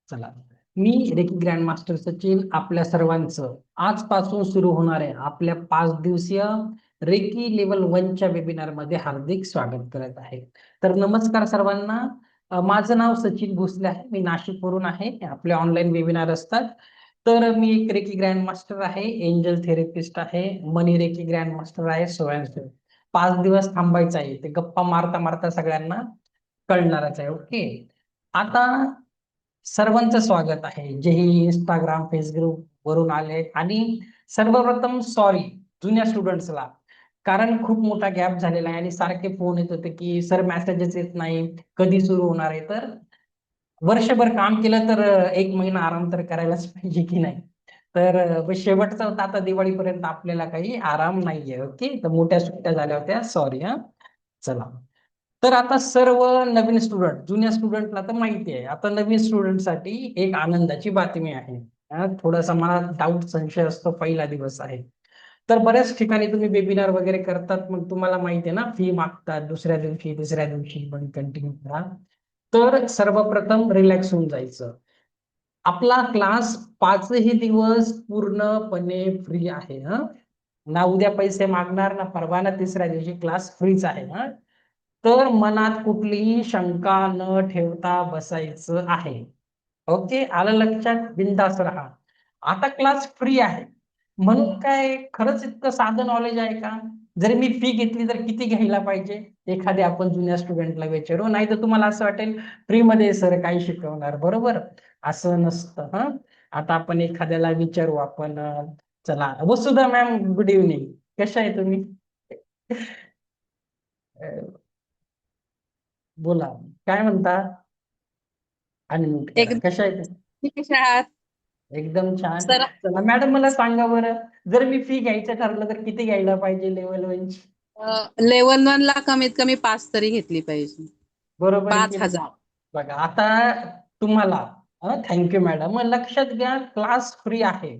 चला, मी reiki grand master Sachin आपल्या सर्वांचं आजपासून सुरू होणार आहे आपल्या 5 दिवसीय रेकी लेवल 1च्या वेबिनार मध्ये हार्दिक स्वागत करत आहे. तर नमस्कार सर्वांना. माझं नाव सचिन भोसले आहे. मी नाशिकवरून आहे. आपले ऑनलाईन वेबिनार असतात. तर मी एक रेकी ग्रँड मास्टर आहे, एंजल थेरपिस्ट आहे, मनी रेकी ग्रँड मास्टर आहे, सो अँड सो. 5 दिवस थांबायचं आहे, ते गप्पा मारता मारता सगळ्यांना कळणारच आहे. ओके. आता सर्वांचं स्वागत आहे, जेही इंस्टाग्राम फेसबुक वरून आले. आणि सर्वप्रथम सॉरी जुन्या स्टुडंट्सला, कारण खूप मोठा गॅप झालेला आहे आणि सारखे फोन येत होते की सर मेसेजेस येत नाही, कधी सुरू होणार आहे. तर वर्षभर काम केलं तर 1 महिना आराम तर करायलाच पाहिजे की नाही. तर शेवटचा होता, आता दिवाळीपर्यंत आपल्याला काही आराम नाहीये. ओके, तर मोठ्या सुट्ट्या झाल्या होत्या, सॉरी हा. चला, तर आता सर्व नवीन स्टुडंट, जुन्या स्टुडंटला तर माहिती आहे, आता नवीन स्टुडंटसाठी एक आनंदाची बातमी आहे. थोडासा मला डाऊट संशय असतो, पहिला दिवस आहे. तर बऱ्याच ठिकाणी तुम्ही वेबिनार वगैरे करतात, मग तुम्हाला माहिती आहे ना, फी मागतात दुसऱ्या दिवशी तिसऱ्या दिवशी, पण कंटिन्यू करा. तर सर्वप्रथम रिलॅक्स होऊन जायचं. आपला क्लास 5ही दिवस पूर्णपणे फ्री आहे. ना उद्या पैसे मागणार, ना परवा, ना तिसऱ्या दिवशी क्लास फ्रीच आहे. तर मनात कुठलीही शंका न ठेवता बसायचं आहे. ओके, आलं लक्षात? बिंदास राहा. आता क्लास फ्री आहे म्हणून काय खरंच इतकं साधं नॉलेज आहे का? जर मी फी घेतली तर किती घ्यायला पाहिजे? एखाद्या आपण जुन्या स्टुडंटला विचारू, नाही तर तुम्हाला असं वाटेल फ्री मध्ये सर काही शिकवणार. बरोबर, असं नसतं. आता आपण एखाद्याला विचारू. आपण चला, वसुधा मॅम, गुड इव्हनिंग. कशा आहे तुम्ही? अ, बोला, काय म्हणता? अनम्यूट करा. एकदम कशा आहे? तुम्ही कशा आहात एकदम छान. सर? चला मॅडम, मला सांगा बरं, जर मी फी घ्यायचं ठरलं तर किती घ्यायला पाहिजे लेवल 1ची? लेवल 1 ला कमीत कमी 5 तरी घेतली पाहिजे. बरोबर आहे की पाच नाही? हजार बघा आता तुम्हाला, थँक्यू मॅडम, लक्षात घ्या क्लास फ्री आहे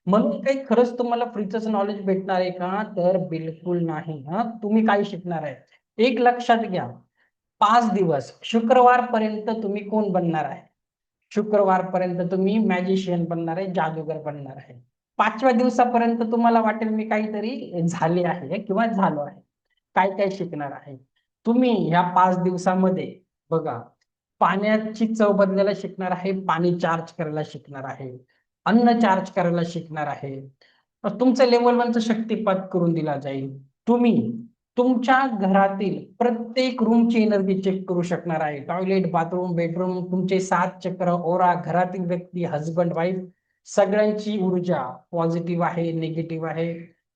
म्हणून काही खरंच तुम्हाला फ्रीच नॉलेज भेटणार आहे का? तर बिलकुल नाही. तुम्ही काय शिकणार आहे एक लक्षात घ्या. 5 दिवस, शुक्रवार पर्यंत तुम्ही कोण बनणार आहे? शुक्रवार पर्यंत तुम्ही मॅजिशियन बनणार आहे, जादूगर बनणार आहे. 5व्या दिवसापर्यंत तुम्हाला वाटेल मी काहीतरी झाले आहे किंवा झालो आहे. काय काय शिकणार आहे तुम्ही ह्या 5 दिवसामध्ये? बघा, पाण्याची चव बदलायला शिकणार आहे, पाणी चार्ज करायला शिकणार आहे, अन्न चार्ज करायला शिकणार आहे. तुमचं लेवल 1चं शक्तिपात करून दिला जाईल. तुम्ही तुमच्या घरातील प्रत्येक रूमची एनर्जी चेक करू शकणार आहे. टॉयलेट, बाथरूम, बेडरूम, तुमचे 7 चक्र, ओरा, घरातील व्यक्ती, हजबंड वाईफ, सगळ्यांची ऊर्जा पॉझिटिव्ह आहे, निगेटिव्ह आहे.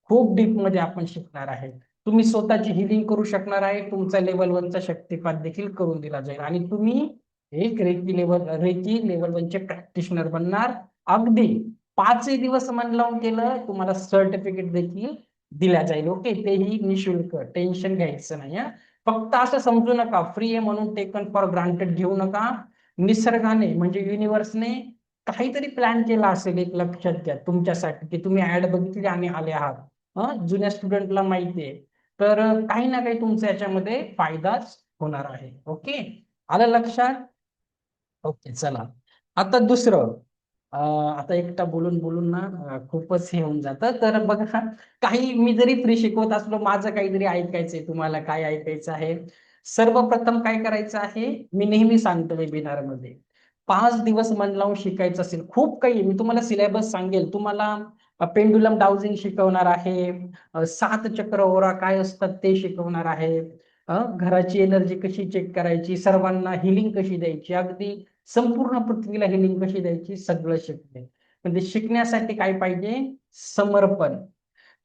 खूप डीप मध्ये आपण शिकणार आहे. तुम्ही स्वतःची हिलिंग करू शकणार आहे. तुमचा लेवल 1चा शक्तिपात देखील करून दिला जाईल आणि तुम्ही एक रेकी लेवल 1चे प्रॅक्टिशनर बनणार. अगदी 5 दिवस मन लावून केलं, तुम्हाला सर्टिफिकेट देखील दिल्या जाईल. ओके, तेही निशुल्क, टेन्शन घ्यायचं नाही. फक्त असं समजू नका फ्री आहे म्हणून टेकन फॉर ग्रांटेड घेऊ नका. निसर्गाने म्हणजे युनिव्हर्सने काहीतरी प्लॅन केला असेल, एक लक्षात घ्या तुमच्यासाठी, की तुम्ही ऍड बघितली आणि आले आहात. जुन्या स्टुडंटला माहितीये, तर काही ना काही तुमचा याच्यामध्ये फायदाच होणार आहे. ओके, आलं लक्षात? ओके, चला. आता दुसरं, आता एकटा बोलून बोलून ना खूपच हे होऊन जातं. तर बघा, काही मी जरी फ्री शिकवत असलो, माझं काहीतरी ऐकायचंय, तुम्हाला काय ऐकायचं आहे? सर्वप्रथम काय करायचं आहे, मी नेहमी सांगतो वेबिनार मध्ये, 5 दिवस मन लावून शिकायचं असेल, खूप काही मी तुम्हाला सिलेबस सांगेल. तुम्हाला पेंडुलम डाउजिंग शिकवणार आहे, 7 चक्र ओरा काय असतात ते शिकवणार आहे, घराची एनर्जी कशी चेक करायची, सर्वांना हिलिंग कशी द्यायची, अगदी संपूर्ण पृथ्वीला हिलिंग कशी द्यायची, सगळं शिकणे. म्हणजे शिकण्यासाठी काय पाहिजे? समर्पण.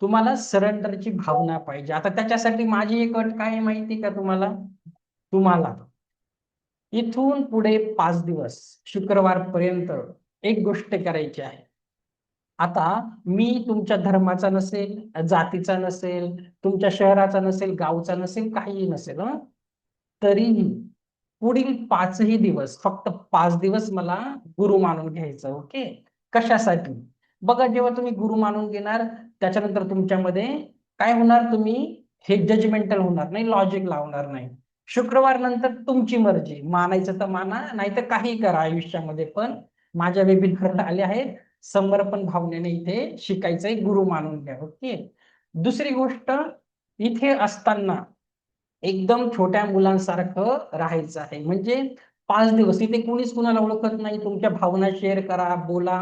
तुम्हाला सरेंडरची भावना पाहिजे. आता त्याच्यासाठी माझी एक अट काय आहे माहिती का तुम्हाला? तुम्हाला इथून पुढे 5 दिवस, शुक्रवार पर्यंत एक गोष्ट करायची आहे. आता मी तुमच्या धर्माचा नसेल, जातीचा नसेल, तुमच्या शहराचा नसेल, गावचा नसेल, काहीही नसेल. तरीही पुढील 5ही दिवस, फक्त 5 दिवस मला गुरु मानून घ्यायचं. ओके, कशासाठी? बघा, जेव्हा तुम्ही गुरु मानून घेणार, त्याच्यानंतर तुमच्यामध्ये काय होणार? तुम्ही हे जजमेंटल होणार नाही, लॉजिक लावणार नाही. शुक्रवार नंतर तुमची मर्जी, मानायचं तर माना, नाही तर काही करा आयुष्यामध्ये, पण माझ्या वेबिनारला आले आहेत, समर्पण भावनेने इथे शिकायचंय, गुरु मानून घ्या. ओके. दुसरी गोष्ट, इथे असताना एकदम छोट्या मुलांसारखं राहायचं आहे. म्हणजे 5 दिवस इथे कुणीच कुणाला ओळखत नाही, तुमच्या भावना शेअर करा, बोला,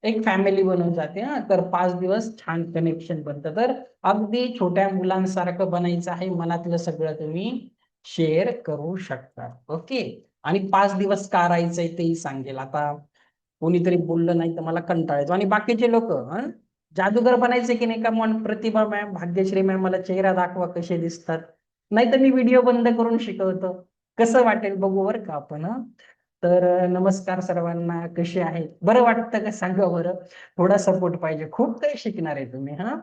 एक फॅमिली बनून जाते. हा, तर 5 दिवस छान कनेक्शन बनतं. तर अगदी छोट्या मुलांसारखं बनायचं आहे, मनातलं सगळं तुम्ही शेअर करू शकता. ओके. आणि 5 दिवस का राहायचंय तेही सांगेल. आता कोणीतरी बोललं नाही तर मला कंटाळा येतो. आणि बाकीचे लोक जादूगर बनायचे की नाही का, मन प्रतिभा मॅम, भाग्यश्री मॅम, मला चेहरा दाखवा कसे दिसतात, नाही तर मी व्हिडिओ बंद करून शिकवतो, कसं वाटेल बघू बरं का आपण. तर नमस्कार सर्वांना, कसे आहेत, बरं वाटतं का सांगा बरं. थोडा सपोर्ट पाहिजे, खूप काही शिकणार आहे तुम्ही. हा,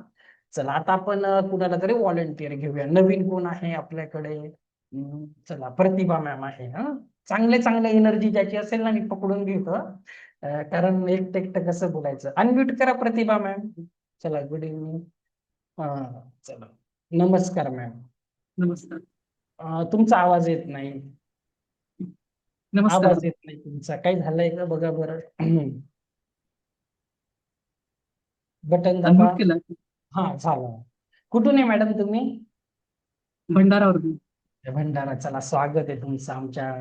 चला आता आपण कुणाला तरी व्हॉलंटिअर घेऊया. नवीन कोण आहे आपल्याकडे? चला, प्रतिभा मॅम आहे. हा, चांगले चांगले एनर्जी ज्याची असेल ना, मी पकडून घेतो. कारण एकटं एकटं कसं बोलायचं. अनम्यूट करा प्रतिभा मॅम. चला, गुड इव्हनिंग. हा, चला, नमस्कार मॅम. नमस्कार. तुमचा आवाज येत नाही. नमस्कार. आवाज येत नाही तुमचा, काही झालंय का बघा बरं. बटन दाबा. अनम्यूट केलं. हा, झालं. कुठून आहे मॅडम तुम्ही? भंडारावरून. भंडारा. चला, स्वागत आहे तुमचं आमच्या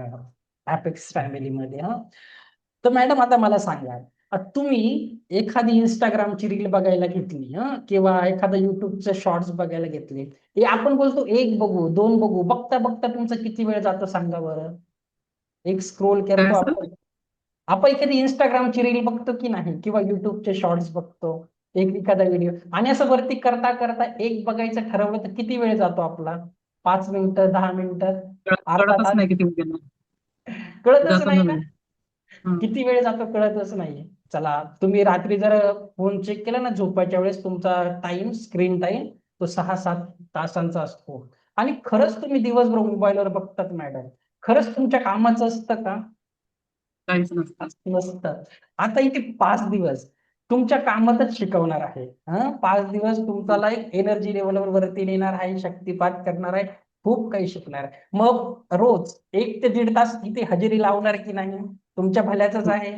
अपेक्स फॅमिलीमध्ये. हा, तर मॅडम आता मला सांगा, तुम्ही एखादी इंस्टाग्रामची रील बघायला घेतली, किंवा एखादा युट्यूबचे शॉर्ट्स बघायला घेतले, हे आपण बोलतो एक बघू, दोन बघू, बघता बघता तुमचा किती वेळ जातो सांगा बरं. एक स्क्रोल काय करतो असं? आपण. आपण एखादी इंस्टाग्रामची रील बघतो की नाही, किंवा युट्यूबचे शॉर्ट्स बघतो, एक एखादा व्हिडिओ, आणि असं वरती करता करता एक बघायचं ठरवलं तर किती वेळ जातो आपला? 5 मिनिटं, 10 मिनिटं, अर्धा कळतच तास? नाही किती गेलं. कळतच जातो नाही ना ना. वेळ. हं. किती वेळ जातो कळतच नाही. चला, तुम्ही रात्री जर फोन चेक केला ना झोपायच्या वेळेस, तुमचा टाइम, स्क्रीन टाइम, तो 6-7 तासांचा असतो. आणि खरंच तुम्ही दिवसभर मोबाईलवर बघतात मॅडम, खरंच तुमच्या कामाचं असतं का? काहीच नसतं. नसतं. आता इथे 5 दिवस तुमच्या कामातच शिकवणार आहे. 5 दिवस तुमच्याला एक एनर्जी लेवलवर वरती नेणार आहे, शक्तिपात करणार आहे, खूप काही शिकणार आहे. मग रोज 1 ते 1.5 तास इथे हजेरी लावणार की नाही? तुमच्या भल्याचंच आहे.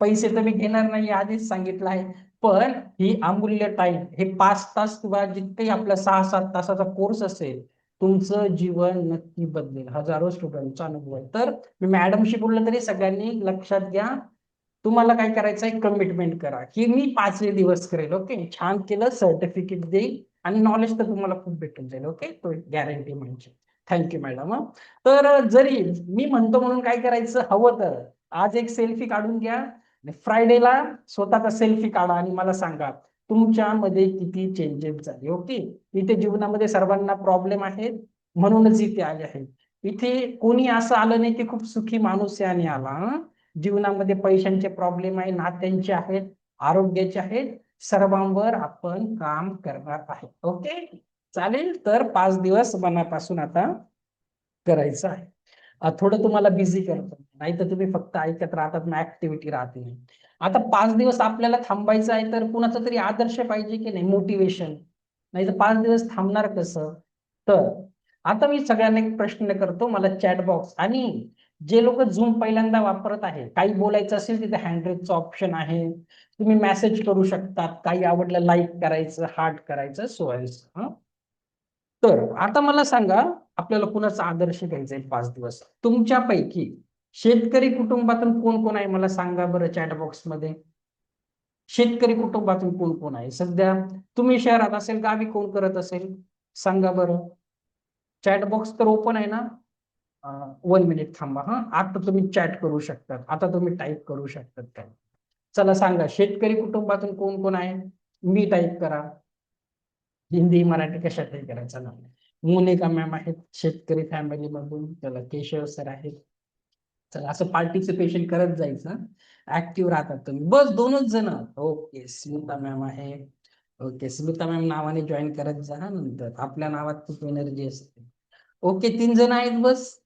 पैसे तर मी घेणार नाही, आधीच सांगितलं आहे. पण ही अमूल्य टाइम, हे 5 तास किंवा जितकही आपला 6-7 तासाचा कोर्स असेल, तुमचं जीवन नक्की बदलेल. हजारो स्टुडंटचा अनुभव आहे. तर मी मॅडमशी बोललं तरी सगळ्यांनी लक्षात घ्या, तुम्हाला काय करायचंय, कमिटमेंट करा की मी 5 दिवस करेल. ओके, छान केलं, सर्टिफिकेट देईल, आणि नॉलेज तर तुम्हाला खूप भेटून जाईल. ओके, तो गॅरंटी म्हणजे. Thank you madam. तर जरी मी म्हणतो म्हणून काय करायचं, हवं तर आज एक सेल्फी काढून घ्या, फ्रायडेला स्वतःचा सेल्फी काढा आणि मला सांगा तुमच्यामध्ये किती चेंजेस झाले. ओके. इथे जीवनामध्ये सर्वांना प्रॉब्लेम आहेत, म्हणूनच इथे आले आहेत. इथे कोणी असं आलं नाही की खूप सुखी माणूस याने आला. जीवनामध्ये पैशांचे प्रॉब्लेम आहे, नात्यांचे आहेत, आरोग्याचे आहेत, सर्वांवर आपण काम करणार आहे. ओके, चालेल. तर 5 दिवस मनापासून आता करायचं आहे. थोडं तुम्हाला बिझी करतो, नाही तर तुम्ही फक्त ऐकत राहतात, मग ऍक्टिव्हिटी राहते नाही. आता 5 दिवस आपल्याला थांबायचं आहे, तर कुणाचा तरी आदर्श पाहिजे की नाही, मोटिवेशन. नाही तर 5 दिवस थांबणार कसं? तर आता मी सगळ्यांना एक प्रश्न करतो, मला चॅट बॉक्स, आणि जे लोक झूम पहिल्यांदा वापरत आहे, काही बोलायचं असेल तिथे हँडरेजचं ऑप्शन आहे, तुम्ही मेसेज करू शकतात, काही आवडलं लाईक करायचं, हार्ट करायचं, सो तर आता मला सांगा, आपल्याला कुणाचा आदर्श घ्यायचा आहे 5 दिवस? तुमच्यापैकी शेतकरी कुटुंबातून कोण कोण आहे मला सांगा बरं चॅट बॉक्स मध्ये. शेतकरी कुटुंबातून कोण कोण आहे सध्या? तुम्ही शहरात असेल, गावी कोण करत असेल सांगा बरं. चॅट बॉक्स तर ओपन आहे ना? 1 मिनिट थांबा. आता तुम्ही चॅट करू शकतात, आता तुम्ही टाईप करू शकतात काय. चला सांगा, शेतकरी कुटुंबातून कोण कोण आहे? मी टाईप करा, हिंदी मराठी कशातही करायचं ना. मोनिका मॅम आहेत शेतकरी फॅमिली मधून. चला, केशव सर आहेत. चला, असं पार्टिसिपेशन करत जायचं, ऍक्टिव्ह राहतात तुम्ही. बस 2च जण. ओके, स्मिता मॅम आहे. ओके, स्मिता मॅम नावाने जॉईन करत जा. नंतर आपल्या नावात खूप एनर्जी असते. ओके, 3 जण आहेत बस,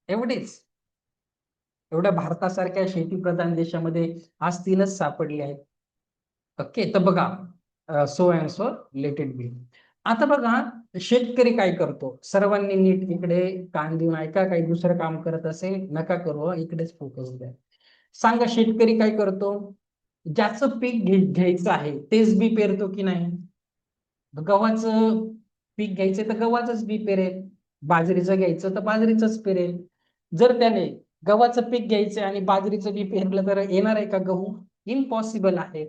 एवढेच. एवढ्या भारतासारख्या शेतीप्रधान देशामध्ये आज 3च सापडले आहेत. ओके, तर बघा, so and so let it be. आता बघा, शेतकरी काय करतो, सर्वांनी नीट इकडे कान देऊन ऐका, काही दुसरं काम करत असेल नका करू, इकडेच फोकस द्या. सांगा शेतकरी काय करतो? ज्याचं पीक घ्यायचं आहे तेच बी पेरतो की नाही? गव्हाचं पीक घ्यायचं तर गव्हाचंच बी पेरेल, बाजरीचं घ्यायचं तर बाजरीचंच पेरेल. जर त्याने गव्हाचं पीक घ्यायचं आणि बाजरीचं बी पेरलं तर येणार आहे का गहू? इम्पॉसिबल आहे.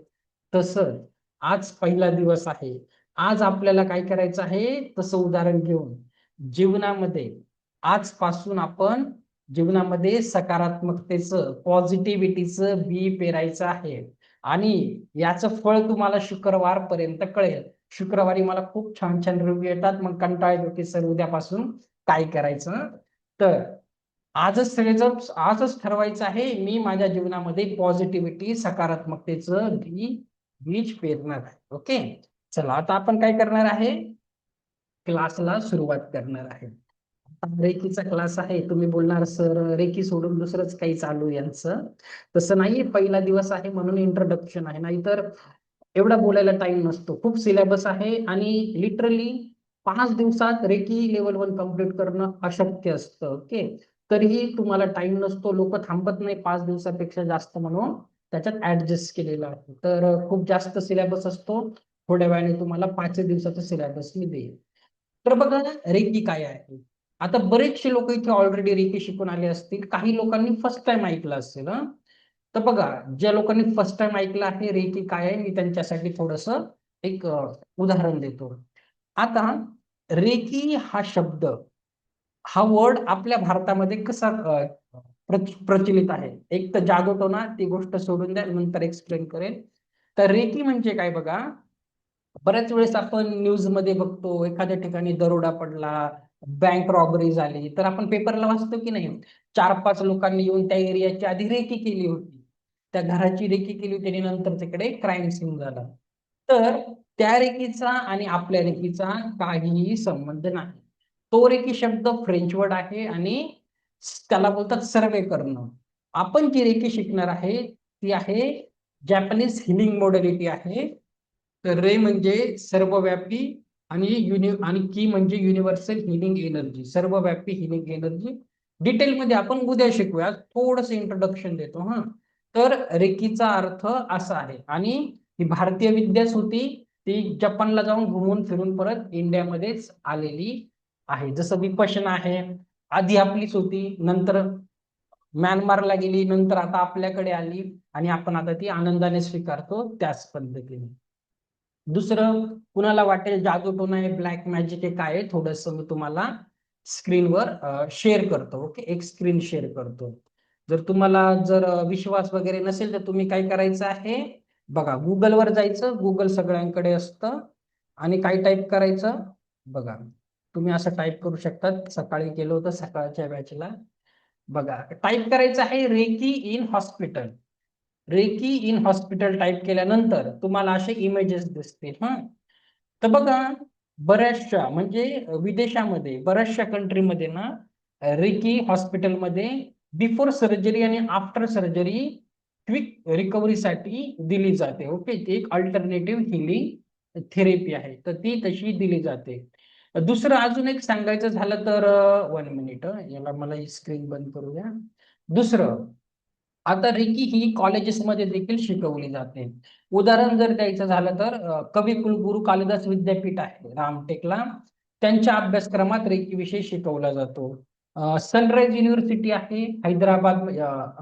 तसं आज पहिला दिवस आहे, आज आपल्याला काय करायचं आहे, तसं उदाहरण घेऊन जीवनामध्ये आजपासून आपण जीवनामध्ये सकारात्मकतेचं पॉझिटिव्हिटीचं बी पेरायचं आहे. आणि याचं फळ तुम्हाला शुक्रवार पर्यंत कळेल. शुक्रवारी मला खूप छान छान रिव्ह्यू येतात, मग कंटाळा येतो की सर उद्यापासून काय करायचं. तर आजच सगळेजण आजच ठरवायचं आहे, मी माझ्या जीवनामध्ये पॉझिटिव्हिटी सकारात्मकतेचं बीज पेरणार आहे. ओके, चला आता आपण काय करणार आहे, क्लासला सुरुवात करणार आहे. रेकीचा क्लास आहे. तुम्ही बोलणार सर रेकी सोडून दुसरंच काही चालू आहे यांचं. तसं नाही, पहिला दिवस आहे म्हणून इंट्रोडक्शन आहे, नाहीतर एवढा बोलायला टाइम नसतो. खूप सिलेबस आहे आणि लिटरली 5 दिवसात रेकी लेवल 1 कम्प्लीट करणं अशक्य असतं. ओके, तरीही तुम्हाला टाइम नसतो, लोक थांबत नाही 5 दिवसापेक्षा जास्त म्हणून त्याच्यात ऍडजस्ट केलेलं आहे. तर खूप जास्त सिलेबस असतो, थोड्या वेळाने तुम्हाला 5 दिवसाचा सिलेबस मी देईल. तर बघा रेकी काय आहे. आता बरेचसे लोक इथे ऑलरेडी रेकी शिकून आले असतील, काही लोकांनी फर्स्ट टाइम ऐकलं असेल. तर बघा, ज्या लोकांनी फर्स्ट टाइम ऐकलं आहे रेकी काय आहे, मी त्यांच्यासाठी थोडस एक उदाहरण देतो. आता रेकी हा शब्द, हा वर्ड आपल्या भारतामध्ये कसा प्रचलित आहे. एक तर जादूटोना, ती गोष्ट सोडून द्या, नंतर एक्सप्लेन करेल. तर रेकी म्हणजे काय बघा, बऱ्याच वेळेस आपण न्यूज मध्ये बघतो एखाद्या ठिकाणी दरोडा पडला, बँक रॉबरी झाली, तर आपण पेपरला वाचतो की नाही, 4-5 लोकांनी येऊन त्या एरियाची आधी रेकी केली होती, त्या घराची रेकी केली होती आणि नंतर तिकडे क्राईम सीन झाला. तर त्या रेकीचा आणि आपल्या रेकीचा काहीही संबंध नाही. तो रेकी शब्द फ्रेंच वर्ड आहे आणि त्याला बोलतात सर्वे करणं. आपण जी रेकी शिकणार आहे ती आहे जॅपनीज हिलिंग मॉडेलिटी आहे. तर रे म्हणजे सर्वव्यापी आणि की म्हणजे युनिव्हर्सल हिलिंग एनर्जी, सर्वव्यापी हिलिंग एनर्जी. डिटेलमध्ये आपण उद्या शिकूया, थोडस इंट्रोडक्शन देतो हा. तर रेकीचा अर्थ असा आहे आणि ही भारतीय विद्याच होती, ती जपानला जाऊन घुमून फिरून परत इंडियामध्येच आलेली आहे. जसं विपश्यना आहे, आधी आपलीच होती, नंतर म्यानमारला गेली, नंतर आता आपल्याकडे आली आणि आपण आता ती आनंदाने स्वीकारतो त्याच पद्धतीने. दुसरं, कुणाला वाटेल जादूटोना आहे, ब्लॅक मॅजिक आहे, काय आहे, थोडस मी तुम्हाला स्क्रीनवर शेअर करतो. ओके, एक स्क्रीन शेअर करतो. जर तुम्हाला विश्वास वगैरे नसेल तर तुम्ही काय करायचं आहे, बघा गुगलवर जायचं, गुगल सगळ्यांकडे असतं, आणि काय टाईप करायचं बघा, तुम्ही असं टाईप करू शकता. सकाळी केलं होतं सकाळच्या बॅचला. बघा, टाईप करायचं आहे reiki in hospital. Reiki in hospital type केल्यानंतर तुम्हाला असे इमेजेस दिसतील. तर बघा, बऱ्याचशा म्हणजे विदेशामध्ये बऱ्याचशा कंट्रीमध्ये ना रेकी हॉस्पिटलमध्ये बिफोर सर्जरी आणि आफ्टर सर्जरी क्विक रिकव्हरीसाठी दिली जाते. ओके, ती एक अल्टरनेटिव्ह हिलिंग थेरपी आहे, तर ती तशी दिली जाते. दुसरं अजून एक सांगायचं झालं तर 1 मिनिट, याला मला स्क्रीन बंद करू द्या. दुसरं, आता रेकी ही कॉलेजेसमध्ये देखील शिकवली जाते. उदाहरण जर द्यायचं झालं तर कविकुलगुरू कालिदास विद्यापीठ आहे रामटेकला, त्यांच्या अभ्यासक्रमात रेकी विषय शिकवला जातो. सनराइज युनिव्हर्सिटी आहे हैदराबाद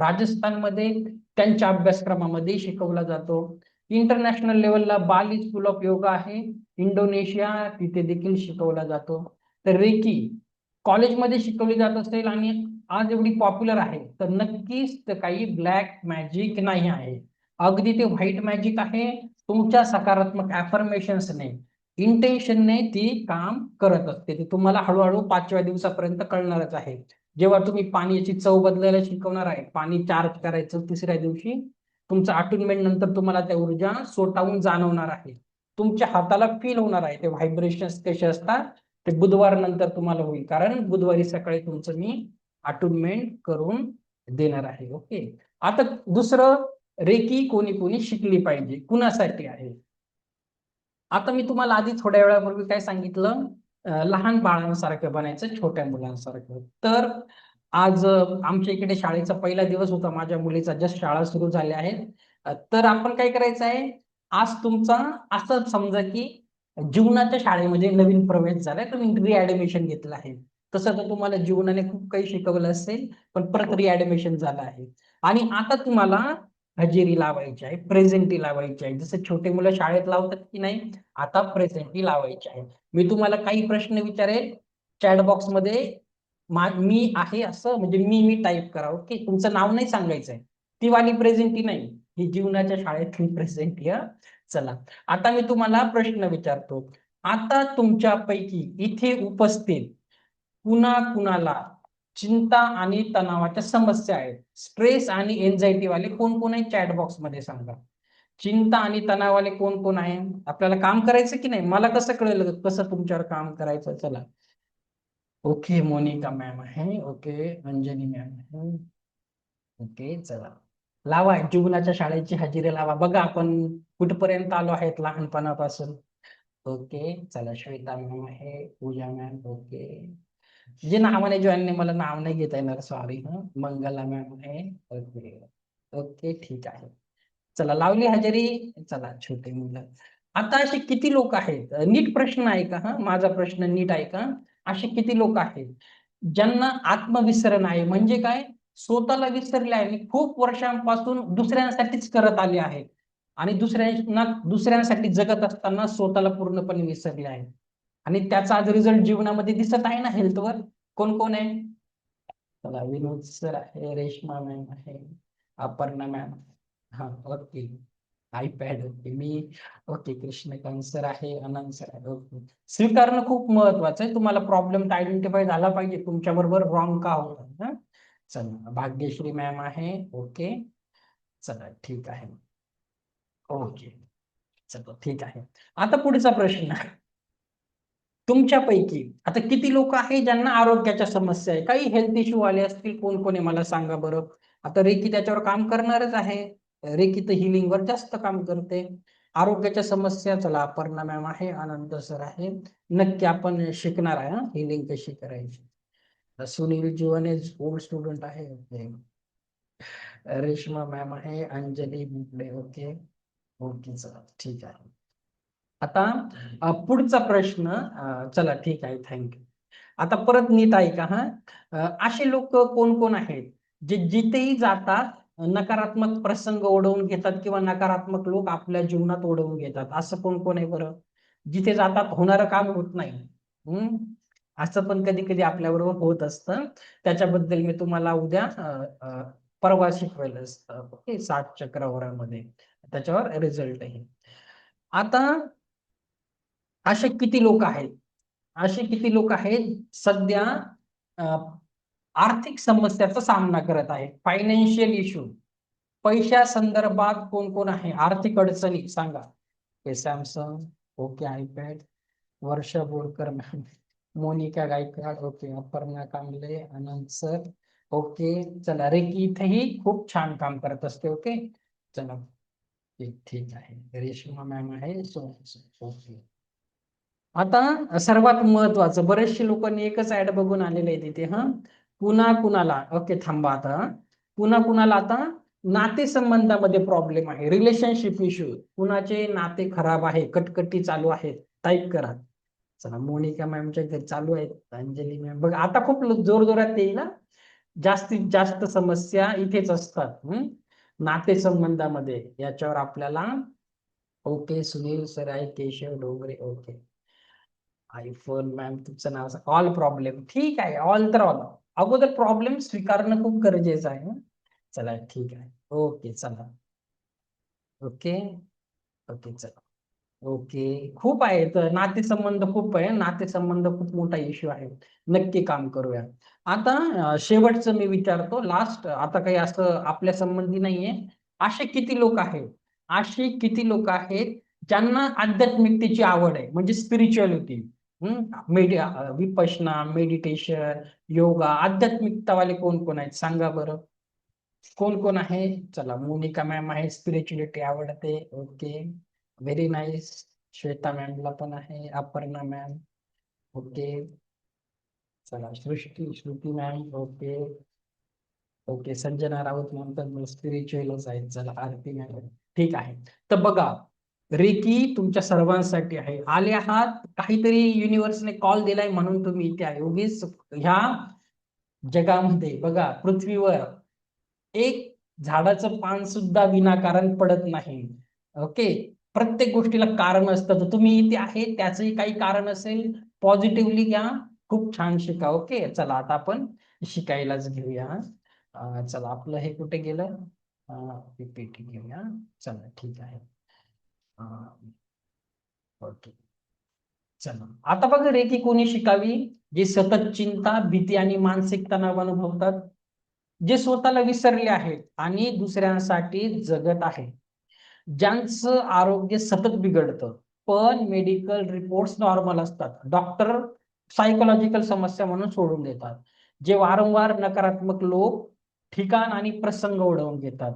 राजस्थानमध्ये, त्यांच्या अभ्यासक्रमामध्ये शिकवला जातो. इंटरनॅशनल लेवलला बाली स्कूल ऑफ योगा आहे इंडोनेशिया, तिथे देखील शिकवला जातो. तर रेकी कॉलेजमध्ये शिकवली जात असेल आणि आज एवढी पॉप्युलर आहे, तर नक्कीच तर काही ब्लॅक मॅजिक नाही आहे. अगदी ते व्हाईट मॅजिक आहे. तुमच्या सकारात्मक ऍफर्मेशन्सने, इंटेन्शनने ती काम करत असते. ते तुम्हाला हळूहळू 5व्या दिवसापर्यंत कळणारच आहे. जेव्हा तुम्ही पाण्याची चव बदलायला शिकवणार आहे, पाणी चार्ज करायचं, तिसऱ्या दिवशी तुमचं अटुनमेंट नंतर तुम्हाला त्या ऊर्जा स्वतःहून जाणवणार आहे, तुमच्या हाताला फील होणार आहे. ते व्हायब्रेशन्स कसे असतात ते बुधवार नंतर तुम्हाला होईल, कारण बुधवारी सकाळी तुमचं मी अटुनमेंट करून देणार आहे. ओके, आता दुसरं, रेकी कोणी कोणी शिकली पाहिजे, कुणासाठी आहे. आता मी तुम्हाला आधी थोड्या वेळापूर्वी काय सांगितलं, लहान बाळांसारखं बनायचं, छोट्या मुलांसारखं. तर आज आमच्या इकडे शाळेचा पहिला दिवस होता, माझ्या मुलीचा जस्ट शाळा सुरू झाल्या आहेत. तर आपण काय करायचं आहे, आज तुमचा असं समजा की जीवनाच्या शाळेमध्ये नवीन प्रवेश झालाय, तुम्ही रिॲडमिशन घेतलं आहे. तसं तर तुम्हाला जीवनाने खूप काही शिकवलं असेल, पण परत रिॲडमिशन झालं आहे. आणि आता तुम्हाला हजेरी लावायची आहे, प्रेझेंटी लावायची आहे. जसं छोटे मुलं शाळेत लावतात की नाही, आता प्रेझेंटी लावायची आहे. मी तुम्हाला काही प्रश्न विचारेल चॅट बॉक्स मध्ये, मी आहे असं म्हणजे मी टाईप करा. ओके, तुमचं नाव नाही सांगायचंय. ती वाली प्रेझेंटी नाही, ही जीवनाच्या शाळेतली प्रेझेंटी. चला, आता मी तुम्हाला प्रश्न विचारतो. आता तुमच्यापैकी इथे उपस्थित कुणा कुणाला चिंता आणि तणावाच्या समस्या आहेत, स्ट्रेस आणि एन्झायटी वाले कोण कोण आहे, चॅट बॉक्स मध्ये सांगा. चिंता आणि तणावाले कोण कोण आहे? आपल्याला काम करायचं की नाही, मला कसं कळेल कसं तुमच्यावर काम करायचं? चला, ओके, मोनिका मॅम आहे. ओके, अंजनी मॅम आहे. ओके, चला, लावा जीवनाच्या शाळेची हजेरी लावा. बघा आपण कुठपर्यंत आलो आहेत लहानपणापासून. ओके, चला, श्वेता मॅम आहे, पूजा मॅम. ओके, जे नावाने जॉईन नाही, मला नाव नाही घेता येणार, सॉरी. मंगला मॅम आहे. ओके. ओके, ठीक आहे. चला, लावली हजेरी. चला, छोटे मुलं. आता असे किती लोक आहेत, नीट प्रश्न आहे का? माझा प्रश्न नीट आहे का? असे किती लोक आहेत ज्यांना आत्मविसरण आहे, म्हणजे काय, स्वतःला विसरले आहे आणि खूप वर्षांपासून दुसऱ्यांसाठीच करत आले आहेत, आणि दुसऱ्यांसाठी जगत असताना स्वतःला पूर्णपणे विसरले आहे, आणि त्याचा आज रिझल्ट जीवनामध्ये दिसत आहे ना, हेल्थवर. कोण कोण आहे? चला, विनोद सर आहे, रेश्मा मॅम आहे, अपर्णा मॅम. हा, ओके. आयपॅड, ओके, मी. ओके, कृष्णकांत सर आहे, अनंत सर आहे. ओके, स्वीकारणं खूप महत्वाचं आहे. तुम्हाला प्रॉब्लेम आयडेंटिफाय झाला पाहिजे, तुमच्या बरोबर रॉंग का होतं. चला, भाग्यश्री मॅम आहे. ओके, चला, ठीक आहे. ओके, चला, ठीक आहे. आता पुढचा प्रश्न, तुमच्यापैकी आता किती लोक आहे ज्यांना आरोग्याच्या समस्या आहे, काही हेल्थ इश्यू आले असतील, कोण कोण आहे मला सांगा बरं. आता रेकी त्याच्यावर काम करणारच आहे, रेकी तर healing वर जास्त काम करते. आरोग्याच्या समस्या, चला, अपर्णा मॅम आहे, आनंद सर आहे. नक्की आपण शिकणार आहे हिलिंग कशी करायची. सुनील जीवने ओल्ड स्टुडंट आहे. ओके, रेश्मा मॅम आहे, अंजली बुबडे. ओके. ओके, चला, ठीक आहे. आता पुढचा प्रश्न, चला, ठीक आहे, थँक्यू. आता परत नीट ऐका. असे लोक कोण कोण आहेत जे जिथेही जातात नकारात्मक प्रसंग ओढवून घेतात, किंवा नकारात्मक लोक आपल्या जीवनात ओढवून घेतात, असं कोण कोण आहे बरं? जिथे जातात होणारं काम होत नाही. हम्म असं पण कधी कधी आपल्याबरोबर होत असतं. त्याच्याबद्दल मी तुम्हाला उद्या परवा शिकवेलच. ओके, 60 चक्रवारामध्ये त्याच्यावर रिझल्ट आहे. आता असे किती लोक आहेत, असे किती लोक आहेत सध्या अं, आर्थिक समस्याचा सामना करत आहे, फायनान्शियल इश्यू, पैशा संदर्भात कोण कोण आहे, आर्थिक अडचणी सांगा. हे सॅमसंग. ओके, आयपॅड, वर्षा बोरकर मॅम, मोनिका गायकवाड. ओके, अपर्णा कांबळे, आनंद सर. ओके, चला, रेकी इथेही खूप छान काम करत असते. ओके, चला, ठीक ठीक आहे. रेश्मा मॅम आहे, ओके. आता सर्वात महत्वाचं, बरेचसे लोकांनी एकच ऍड बघून आलेले आहे तिथे. पुन्हा कुणाला, ओके, थांबा आता. पुन्हा कुणाला आता नातेसंबंधामध्ये प्रॉब्लेम आहे, रिलेशनशिप इश्यू, कुणाचे नाते खराब आहे, कटकटी चालू आहेत, टाईप करा. चला, मोनिका मॅमच्या घरी चालू आहेत, अंजली मॅम. बघा आता खूप जोर जोरात येईल ना. जास्तीत जास्त समस्या इथेच असतात, नातेसंबंधामध्ये. याच्यावर आपल्याला, ओके, सुनील सर आहे, Keshav Dongre. Okay, iPhone ma'am, तुमचं नाव, ऑल प्रॉब्लेम, ठीक आहे, ऑल तर ऑल. अगोदर प्रॉब्लेम स्वीकारणं खूप गरजेचं आहे. चला, ठीक आहे. ओके, चला. ओके. ओके, चला. ओके, खूप आहे तर नातेसंबंध, खूप आहे नातेसंबंध, खूप मोठा इश्यू आहे. नक्की काम करूया. आता शेवटचं मी विचारतो, लास्ट. आता काही असं आपल्या संबंधी नाहीये. असे किती लोक आहेत, असे किती लोक आहेत ज्यांना आध्यात्मिकतेची आवड आहे, म्हणजे स्पिरिच्युअलिटी, विपश्यना, मेडिटेशन, योगा, आध्यात्मिकतावाले कोण कोण आहेत सांगा बरं. कोण कोण आहे? चला, मोनिका मॅम आहे, स्पिरिच्युअलिटी आवडते. Okay, very nice. श्वेता मॅमला पण आहे, अपर्णा मॅम. ओके, चला Shruti ma'am, okay okay. Sanjana Raut म्हणतात मला स्पिरिच्युअलच आहेत. चला आरती मॅडम, ठीक आहे. तर बघा, रेकी तुमच्या सर्वांसाठी आहे. आले आहात, काहीतरी युनिव्हर्सने कॉल दिलाय म्हणून तुम्ही इथे आहे. उगीच ह्या जगामध्ये बघा, पृथ्वीवर एक झाडाचं पान सुद्धा विनाकारण पडत नाही. ओके, प्रत्येक गोष्टीला कारण असतं. तर तुम्ही इथे आहे त्याचंही काही कारण असेल. पॉझिटिव्हली घ्या, खूप छान शिका. ओके, चला आता आपण शिकायलाच घेऊया. चला आपलं हे कुठे गेलं, पीपीटी घेऊया. चला ठीक आहे. ओके, चला आता बघा, रेकी कोणी शिकावी? जे सतत चिंता, भीती आणि मानसिक तणाव अनुभवतात, जे स्वतःला विसरले आहेत आणि दुसऱ्यांसाठी जगत आहे, ज्यांचं आरोग्य सतत बिघडतं पण मेडिकल रिपोर्ट्स नॉर्मल असतात, डॉक्टर सायकोलॉजिकल समस्या म्हणून सोडून देतात, जे वारंवार नकारात्मक लोक, ठिकाण आणि प्रसंग ओढवून घेतात,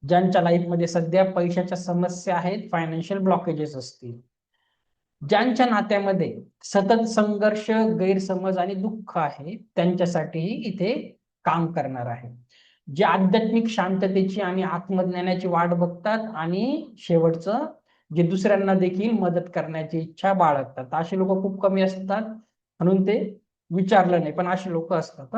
ज्यांच्या लाईफमध्ये सध्या पैशाच्या समस्या आहेत, फायनान्शियल ब्लॉकेजेस असतील, ज्यांच्या नात्यामध्ये सतत संघर्ष, गैरसमज आणि दुःख आहे, त्यांच्यासाठीही इथे काम करणार आहे, जे आध्यात्मिक शांततेची आणि आत्मज्ञानाची वाट बघतात आणि शेवटचं जे दुसऱ्यांना देखील मदत करण्याची इच्छा बाळगतात. अशी लोक खूप कमी असतात म्हणून ते विचारलं नाही, पण अशी लोक असतात.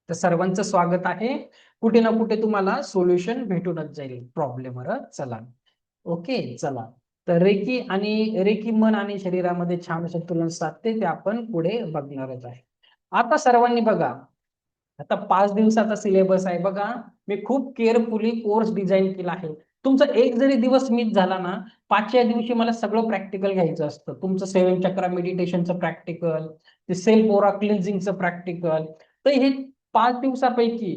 तर सर्वांचं स्वागत आहे. कुठे ना कुठे तुम्हाला सोल्युशन भेटूनच जाईल प्रॉब्लेमवर. चला ओके, चला. तर रेकी मन आणि शरीरामध्ये छान संतुलन साधते, ते आपण पुढे बघणारच आहे. आता सर्वांनी बघा, आता 5 दिवसाचा सिलेबस आहे बघा. मी खूप केअरफुली कोर्स डिझाईन केला आहे. तुमचा एक जरी दिवस मिस झाला ना, 5व्या दिवशी मला सगळं प्रॅक्टिकल घ्यायचं असतं. तुमचं 7 चक्रा मेडिटेशनचं प्रॅक्टिकल, ते सेल्फ ओरा क्लिन्झिंगचं प्रॅक्टिकल. तर हे 5 दिवसापैकी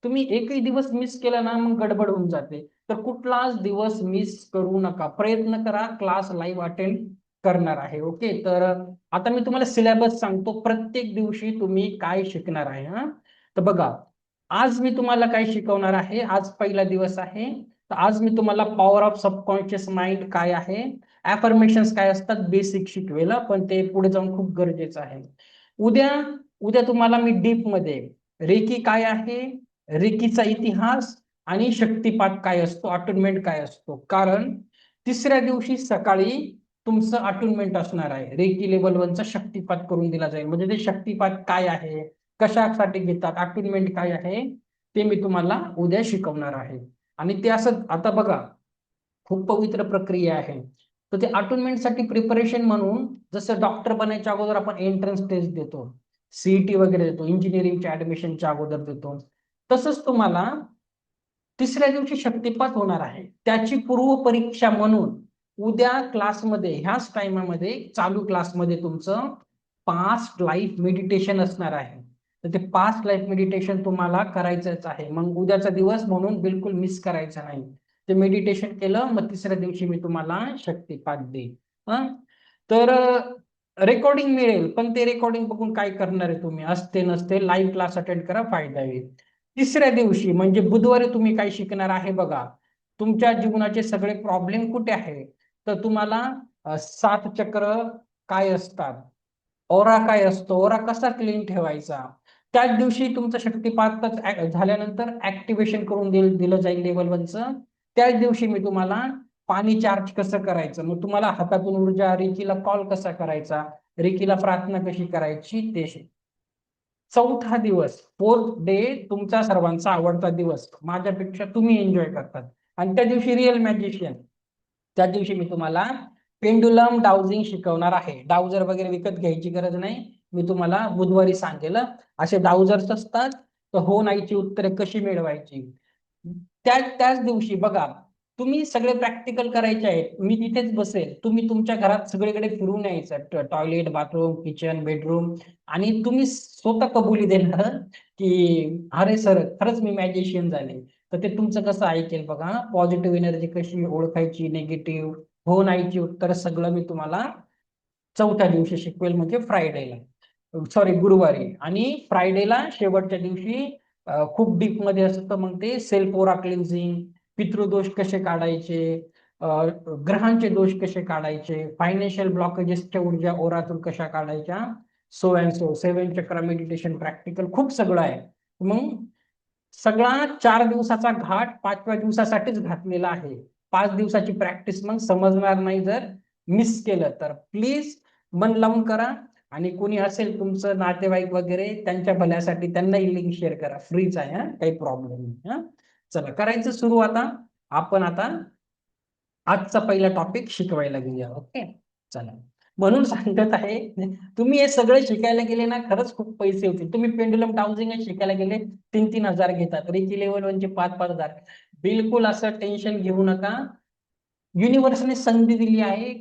तुम्ही एकही दिवस मिस केला ना, मग गडबड होऊन जाते. तर कुठलाच दिवस मिस करू नका. प्रयत्न करा, क्लास लाईव्ह अटेंड करणार आहे. ओके, तर आता मी तुम्हाला सिलेबस सांगतो, प्रत्येक दिवशी तुम्ही काय शिकणार आहे. तर बघा, आज मी तुम्हाला काय शिकवणार आहे. आज पहिला दिवस आहे, तर आज मी तुम्हाला पॉवर ऑफ सबकॉन्शियस माइंड काय आहे, ऍफर्मेशन्स काय असतात, बेसिक शिकवेल, पण ते पुढे जाऊन खूप गरजेचं आहे. उद्या उद्या तुम्हाला मी डीप मध्ये रेकी काय आहे, रेकीचा इतिहास आणि शक्तिपात काय असतो, अटुनमेंट काय असतो. कारण तिसऱ्या दिवशी सकाळी तुमचं अटुनमेंट असणार आहे. रेकी लेवल 1चा शक्तिपात करून दिला जाईल. म्हणजे ते शक्तिपात काय आहे, कशासाठी घेतात, अटुनमेंट काय आहे, ते मी तुम्हाला उद्या शिकवणार आहे. आणि ते असं आता बघा, खूप पवित्र प्रक्रिया आहे. तर ते अटुनमेंट साठी प्रिपरेशन म्हणून, जसं डॉक्टर बनायच्या अगोदर आपण एंट्रन्स टेस्ट देतो, सीईटी वगैरे देतो, इंजिनिअरिंगच्या ऍडमिशनच्या अगोदर देतो, तसंच तुम्हाला तिसऱ्या दिवशी शक्तिपात होणार आहे. त्याची पूर्व परीक्षा म्हणून उद्या क्लासमध्ये, ह्याच टाइमामध्ये चालू क्लासमध्ये तुमचं पास्ट लाईफ मेडिटेशन असणार आहे. तर ते पास्ट लाईफ मेडिटेशन तुम्हाला करायचंच आहे. मग उद्याचा दिवस म्हणून बिलकुल मिस करायचा नाही. ते मेडिटेशन केलं, मग तिसऱ्या दिवशी मी तुम्हाला शक्तिपात देईन. तर रेकॉर्डिंग मिळेल, पण ते रेकॉर्डिंग बघून काय करणार आहे तुम्ही, असते नसते लाईव्ह क्लास अटेंड करा, फायदा होईल. तिसऱ्या दिवशी म्हणजे बुधवारी तुम्ही काय शिकणार आहे बघा, तुमच्या जीवनाचे सगळे प्रॉब्लेम कुठे आहे. तर तुम्हाला 7 चक्र काय असतात, ओरा काय असतो, ओरा कसा क्लीन ठेवायचा. त्याच दिवशी तुमचं शक्तिपात झाल्यानंतर ऍक्टिव्हेशन करून दिलं जाईल लेवल 1चं. त्याच दिवशी मी तुम्हाला पाणी चार्ज कसं करायचं, मग तुम्हाला हातातून ऊर्जा, रेकीला कॉल कसा करायचा, रेकीला प्रार्थना कशी करायची ते चौथा दिवस, 4th डे, तुमचा सर्वांचा आवडता दिवस, माझ्यापेक्षा तुम्ही एन्जॉय करतात. आणि त्या दिवशी रिअल मॅजिशियन, त्या दिवशी मी तुम्हाला पेंडुलम डाउजिंग शिकवणार आहे. डाउजर वगैरे विकत घ्यायची गरज नाही, मी तुम्हाला बुधवारी सांगेल. असे डाउजर्स असतात, तर हो नाहीची उत्तरे कशी मिळवायची. त्याच दिवशी बघा, तुम्ही सगळे प्रॅक्टिकल करायचे आहेत. मी तिथेच बसेल, तुम्ही तुमच्या घरात सगळीकडे फिरून यायचं, टॉयलेट, बाथरूम, किचन, बेडरूम, आणि तुम्ही स्वतः कबुली देणार की अरे सर खरंच मी मॅजिशियन झाले. तर ते तुमचं कसं ऐकेल बघा. पॉझिटिव्ह एनर्जी कशी ओळखायची, निगेटिव्ह, हो नाहीची उत्तर सगळं मी तुम्हाला चौथ्या दिवशी शिकवेल, म्हणजे फ्रायडेला, सॉरी गुरुवारी. आणि फ्रायडेला शेवटच्या दिवशी खूप डीप मध्ये असतं, मग ते सेल्फ ओरा क्लिन्झिंग, पितृदोष कसे काढायचे, ग्रहांचे दोष कसे काढायचे, फायनान्शियल ब्लॉकेजेसच्या ऊर्जा ओरातून कशा काढायच्या, so and so 7 chakra meditation practical खूप सगळं आहे. मग सगळा 4 दिवसाचा घाट 5व्या दिवसासाठीच घातलेला आहे. 5 दिवसाची प्रॅक्टिस मग समजणार नाही जर मिस केलं तर. प्लीज मन लावून करा. आणि कोणी असेल तुमचं नातेवाईक वगैरे त्यांच्या भल्यासाठी त्यांनाही लिंक शेअर करा. फ्रीच आहे, हा काही प्रॉब्लेम नाही. हा चला करायचं सुरू. आता आपण आजचा पहिला टॉपिक शिकवायला घेऊया. ओके चला. म्हणून सांगत आहे, तुम्ही हे सगळं शिकायला गेले ना खरंच खूप पैसे होतील. तुम्ही पेंडुलम टाउझिंग शिकायला गेले 3,000 घेतात. रिकी लेवल 1चे 5,000. बिलकुल असं टेन्शन घेऊ नका. युनिव्हर्सने संधी दिली आहे.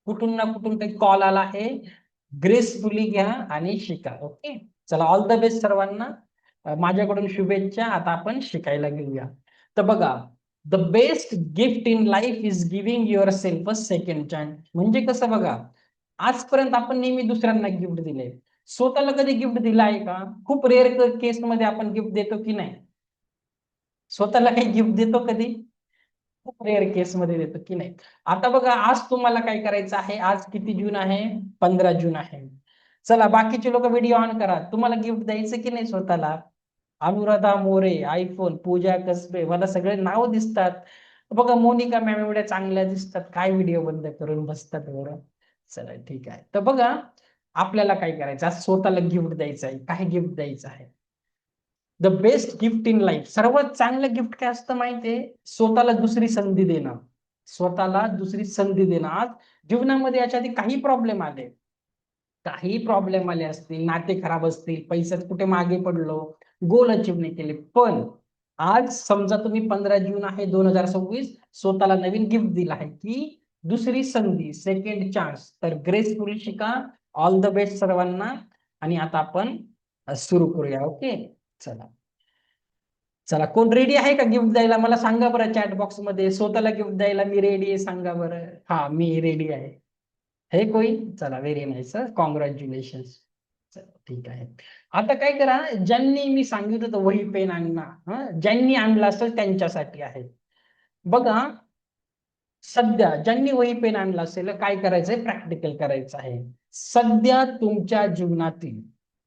कुठून ना कुठून काही कॉल आला आहे. ग्रेसफुली घ्या आणि शिका. ओके चला, ऑल द बेस्ट सर्वांना. माझ्याकडून शुभेच्छा. आता आपण शिकायला घेऊया. तर बघा, the best gift in life is giving your self a second chance. म्हणजे कसं बघा, आजपर्यंत आपण नेहमी दुसऱ्यांना गिफ्ट दिले, स्वतःला कधी गिफ्ट दिला आहे का? खूप रेअर केस मध्ये आपण गिफ्ट देतो की नाही? स्वतःला काही गिफ्ट देतो कधी? खूप रेअर केस मध्ये देतो की नाही? आता बघा, आज तुम्हाला काय करायचं आहे. आज किती जून आहे? 15 जून आहे. चला, बाकीचे लोक व्हिडिओ ऑन करा. तुम्हाला गिफ्ट द्यायचं की नाही स्वतःला? अनुराधा मोरे, आयफोन, पूजा कसबे, मला सगळे नाव दिसतात. बघा, मोनिका मॅम एवढ्या चांगल्या दिसतात. काय व्हिडिओ बंद करून बसतात बरं. चला ठीक आहे. तर बघा, आपल्याला काय करायचं, आज स्वतःला गिफ्ट द्यायचं आहे. काय गिफ्ट द्यायचं आहे? The best gift in life, सर्वात चांगलं गिफ्ट काय असतं माहितीये? स्वतःला दुसरी संधी देणं. स्वतःला दुसरी संधी देणं. आज जीवनामध्ये याच्या आधी काही प्रॉब्लेम आले असतील, नाते खराब असतील, पैशात कुठे मागे पडलो, गोल अचीव्ह नाही केले, पण आज समजा तुम्ही 15 जून आहे 2026, स्वतःला नवीन गिफ्ट दिला आहे की दुसरी संधी, सेकंड चान्स. तर ग्रेसफुली शिका. ऑल द बेस्ट सर्वांना. आणि आता आपण सुरू करूया. ओके चला. चला, कोण रेडी आहे का गिफ्ट द्यायला? मला सांगा बरं चॅट बॉक्स मध्ये. स्वतःला गिफ्ट द्यायला मी रेडी आहे, सांगा बरं. हा, मी रेडी आहे. हे कोई? चला, व्हेरी नाईस, कॉंग्रॅच्युलेशन. ठीक आहे. आता काय करा, ज्यांनी मी सांगितलं होतं वही पेन आणा, ज्यांनी आणलं असेल त्यांच्यासाठी आहे. बघा, सध्या ज्यांनी वही पेन आणला असेल, काय करायचंय? प्रॅक्टिकल करायचं आहे. सध्या तुमच्या जीवनातील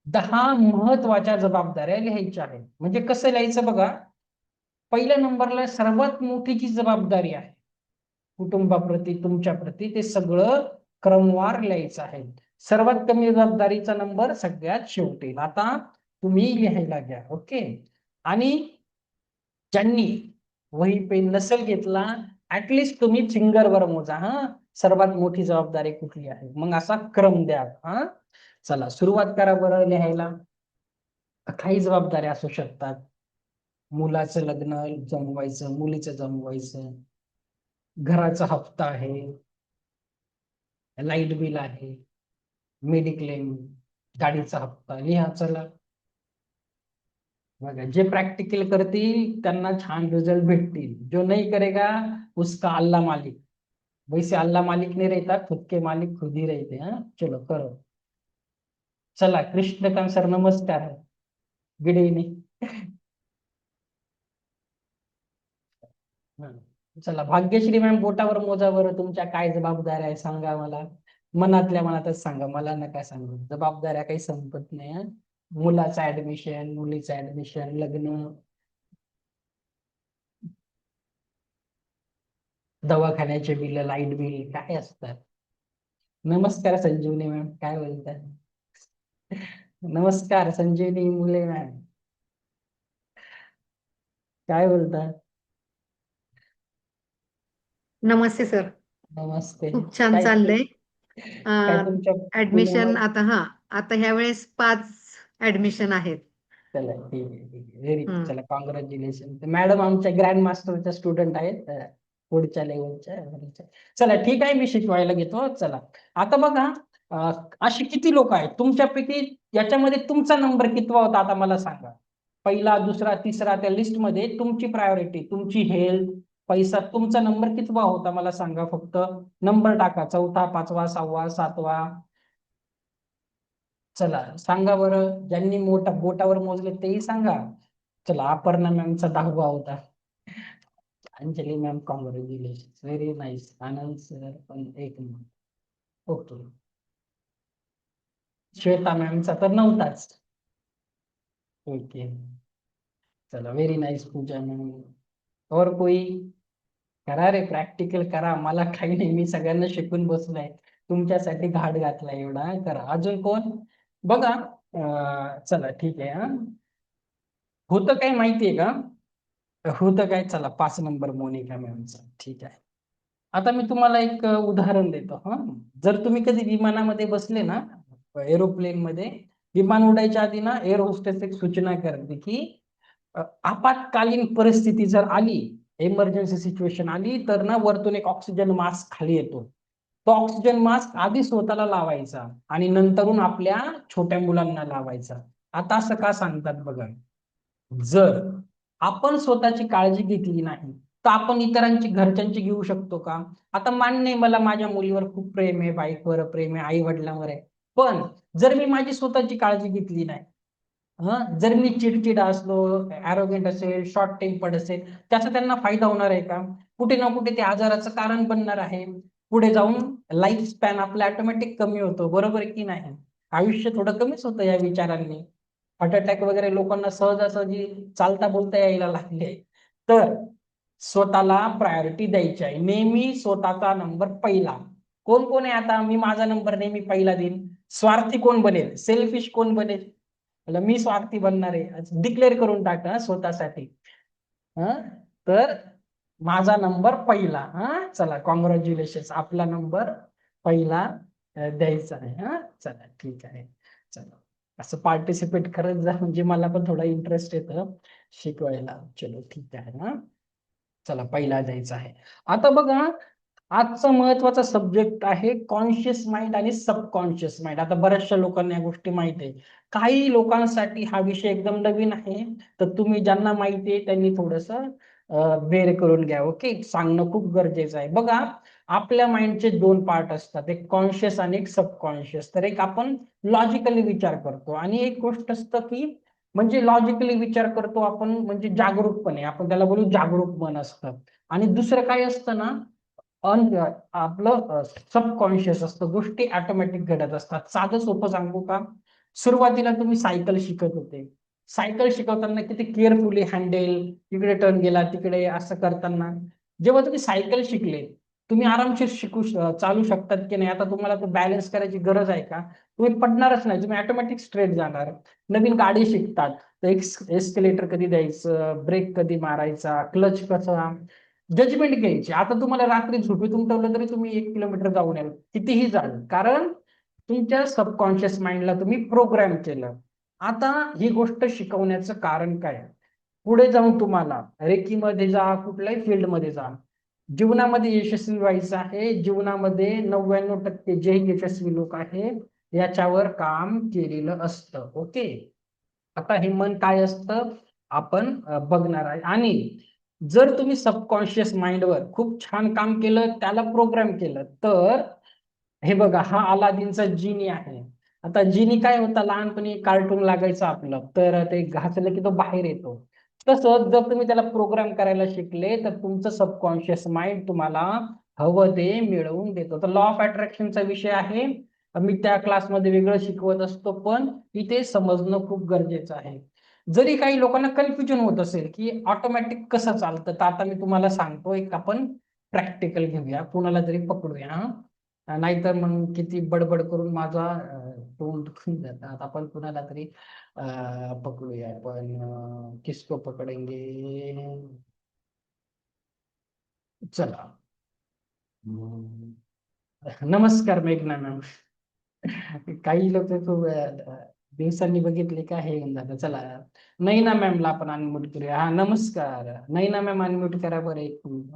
10 महत्वाच्या जबाबदाऱ्या लिहायच्या आहेत. म्हणजे कसं लिहायचं बघा, पहिल्या नंबरला सर्वात मोठी जी जबाबदारी आहे कुटुंबाप्रती, तुमच्या प्रती, ते सगळं क्रमवार लिहायचं आहे. सर्वात कमी जबाबदारीचा नंबर सगळ्यात शेवटी. आता तुम्ही लिहायला घ्या. ओके. आणि ज्यांनी वही पेन नसेल घेतला, ऍटलिस्ट तुम्ही फिंगरवर मोजा. सर्वात मोठी जबाबदारी कुठली आहे, मग असा क्रम द्या. चला, सुरुवात करा बरं लिहायला. काही जबाबदाऱ्या असू शकतात. मुलाचं लग्न जमवायचं, मुलीचं जमवायचं, घराचा हप्ता आहे, लाईट बिल आहे, मेडिक्लेम, गाडीचा हप्ता. लिहा चला. बघा, जे प्रॅक्टिकल करतील त्यांना छान रिझल्ट भेटतील. जो नहीं करेगा उसका अल्लाह मालिक. वैसे अल्लाह मालिक नहीं रहता, खुद के मालिक खुद ही रहते हैं. चलो करो. चला, कृष्णकांत सर नमस्कार. Good evening. चला, भाग्यश्री मॅम बोटावर मोजा बरं. तुमच्या काय जबाबदाऱ्या आहे सांगा मला. मनातल्या मनातच सांगा, मला नका सांगू. जबाबदाऱ्या काही संपत नाही. मुलाचं ऍडमिशन, मुलीचं ऍडमिशन, लग्न, दवाखान्याचे बिल, लाईट बिल, काय असतात. नमस्कार संजीवनी मॅम, काय बोलतात? नमस्कार संजीवनी मुले मॅम, काय बोलतात? नमस्ते सर. नमस्ते. खूप छान काय चाललंय. काय तुमच्या ऍडमिशन पुण्यामध्ये? आता ह्या वेळेस 5 ऍडमिशन आहेत. चला ठीक आहे, ठीक आहे, व्हेरी गुड. हम्म. चला, कॉंग्रॅच्युलेशन. मॅडम आमच्या ग्रँड मास्टरच्या स्टुडंट आहेत, पुढच्या लेवलच्या. चला ठीक आहे, मी शिकवायला घेतो. चला, आता बघा, अशी किती लोक आहेत तुमच्यापैकी, याच्यामध्ये तुमचा नंबर कितवा होता आता मला सांगा. पहिला, दुसरा, तिसरा, त्या लिस्ट मध्ये तुमची प्रायोरिटी, तुमची हेल्थ, पैसा, तुमचा नंबर कितवा होता मला सांगा. फक्त नंबर टाका. चौथा, पाचवा, सहावा, सातवा. चला सांगा बरं. ज्यांनी बोटावर मोजले तेही सांगा. चला, अपर्णा मॅमचा 10वा होता. Anjali ma'am, congratulation, very nice. Anand sir पण 1 नंबर. ओके. श्वेता मॅमचा तर नव्हताच. ओके, चला व्हेरी नाईस पूजा मॅम. और कोई? करा रे, प्रॅक्टिकल करा. मला काही नाही, मी सगळ्यांना शिकून बसलोय. तुमच्यासाठी घाट घातला एवढा. करा. अजून कोण? बघा, चला ठीक आहे. होतं काय माहितीये का? होतं काय, चला 5 नंबर मोनिका मॅमचा. ठीक आहे. आता मी तुम्हाला एक उदाहरण देतो. जर तुम्ही कधी विमानामध्ये बसले ना, एरोप्लेन मध्ये, विमान उडायच्या आधी ना एअर होस्टेस एक सूचना करते की आपत्कालीन परिस्थिती जर आली, इमर्जन्सी सिच्युएशन आली, तर ना वरतून एक ऑक्सिजन मास्क खाली येतो. तो ऑक्सिजन मास्क आधी स्वतःला लावायचा आणि नंतरून आपल्या छोट्या मुलांना लावायचा. आता असं का सांगतात बघा, जर आपण स्वतःची काळजी घेतली नाही तर आपण इतरांची, घरच्यांची घेऊ शकतो का? आता मान्य आहे, मला माझ्या मुलीवर खूप प्रेम आहे, बाईकवर प्रेम आहे, आई वडिलांवर आहे. पण जर मी माझी स्वतःची काळजी घेतली नाही, जर मी चिडचिड असलो, ॲरोगेंट असेल, शॉर्ट टेम्पर्ड असेल, त्याचा त्यांना फायदा होणार आहे का? कुठे ना कुठे ते आजाराचं कारण बनणार आहे. पुढे जाऊन लाईफ स्पॅन आपला ऑटोमॅटिक कमी होतो. बरोबर आहे की नाही? आयुष्य थोडं कमीच होतं या विचारांनी. हार्ट अटॅक वगैरे लोकांना सहजासहजी चालता बोलता यायला लागले. तर स्वतःला प्रायोरिटी द्यायची आहे. नेहमी स्वतःचा नंबर पहिला. कोण कोण आहे आता मी माझा नंबर नेहमी पहिला देईन? स्वार्थी कोण बनेल? सेल्फिश कोण बनेल? मला मी स्वार्थी बनणार आहे, डिक्लेअर करून टाका स्वतःसाठी. तर माझा नंबर पहिला. चला, कॉंग्रॅच्युलेशन, आपला नंबर पहिला द्यायचा आहे. चला ठीक आहे. चला, असं पार्टिसिपेट करत जा, म्हणजे मला पण थोडा इंटरेस्ट येतं शिकवायला. चलो ठीक आहे. चला, पहिला द्यायचा आहे. आता बघा, आजचा महत्वाचा सब्जेक्ट आहे कॉन्शियस माइंड आणि सबकॉन्शियस माइंड. आता बऱ्याचशा लोकांना या गोष्टी माहिती आहे, काही लोकांसाठी हा विषय एकदम नवीन आहे. तर तुम्ही ज्यांना माहिती आहे त्यांनी थोडस बेर करून घ्या. ओके, सांगणं खूप गरजेचं आहे. बघा, आपल्या माइंडचे 2 पार्ट असतात, एक कॉन्शियस आणि एक सबकॉन्शियस. तर एक आपण लॉजिकली विचार करतो आणि एक गोष्ट असतं की म्हणजे लॉजिकली विचार करतो आपण, म्हणजे जागरूकपणे, आपण त्याला बोलू जागरूक मन असतं. आणि दुसरं काय असतं ना, आपलं सबकॉन्शियस असतं, गोष्टी ऑटोमॅटिक घडत असतात. साधं सोपं सांगू का? सुरुवातीला तुम्ही सायकल शिकत होते, सायकल शिकवताना किती केअरफुली हँडेल, तिकडे टर्न गेला, तिकडे असं करताना, जेव्हा तुम्ही सायकल शिकले, तुम्ही आरामशीर चालू शकतात की नाही? आता तुम्हाला तो बॅलन्स करायची गरज आहे का? तुम्ही पडणारच नाही, तुम्ही ऑटोमॅटिक स्ट्रेट जाणार. नवीन गाडी शिकतात, तर एक एस्केलेटर कधी द्यायचं, ब्रेक कधी मारायचा, क्लच कसा, जजमेंट घ्यायची. आता तुम्हाला रात्री झोपेतून ठेवलं तरी तुम्ही 1 किलोमीटर जाऊन याल, कितीही जाल, कारण तुमच्या सबकॉन्शियस माइंडला तुम्ही प्रोग्राम केलं. आता ही गोष्ट शिकवण्याचं कारण काय? पुढे जाऊन तुम्हाला रेकीमध्ये जा, कुठल्याही फील्डमध्ये जा, जीवनामध्ये यशस्वी व्हायचं आहे. जीवनामध्ये 99% जे यशस्वी लोक आहेत याच्यावर काम केलेलं असतं. ओके, आता हे मन काय असतं आपण बघणार आहे. आणि जर तुम्ही सबकॉन्शियस माइंडवर खूप छान काम केलं, त्याला प्रोग्राम केलं, तर हे बघा, हा अलादीनचा जिनी आहे. आता जिनी काय होता, लहानपणी कार्टून लागायचं आपलं, तर ते घासलं की तो बाहेर येतो. तसंच जर तुम्ही त्याला प्रोग्राम करायला शिकले, तर तुमचं सबकॉन्शियस माइंड तुम्हाला हवं ते मिळवून देतो. तर लॉ ऑफ अट्रॅक्शनचा विषय आहे, मी त्या क्लासमध्ये वेगळं शिकवत असतो, पण इथे समजणं खूप गरजेचं आहे. जरी काही लोकांना कन्फ्युजन होत असेल की ऑटोमॅटिक कसं चालतं, तर आता मी तुम्हाला सांगतो, एक आपण प्रॅक्टिकल घेऊया, कुणाला तरी पकडूया. नाहीतर मग किती बडबड करून माझा तोंड दुखून जातात. आपण कुणाला तरी पकडूया. आपण किसको पकडेंगे? चला. हम्म, नमस्कार मेघना मॅम. काही लोक खूप दिवसांनी बघितले का हे होऊन जातं. चला, नैना मॅमला आपण अनम्यूट करूया. हा, नमस्कार नैना मॅम, अनम्यूट करा बरं एक मिनिट.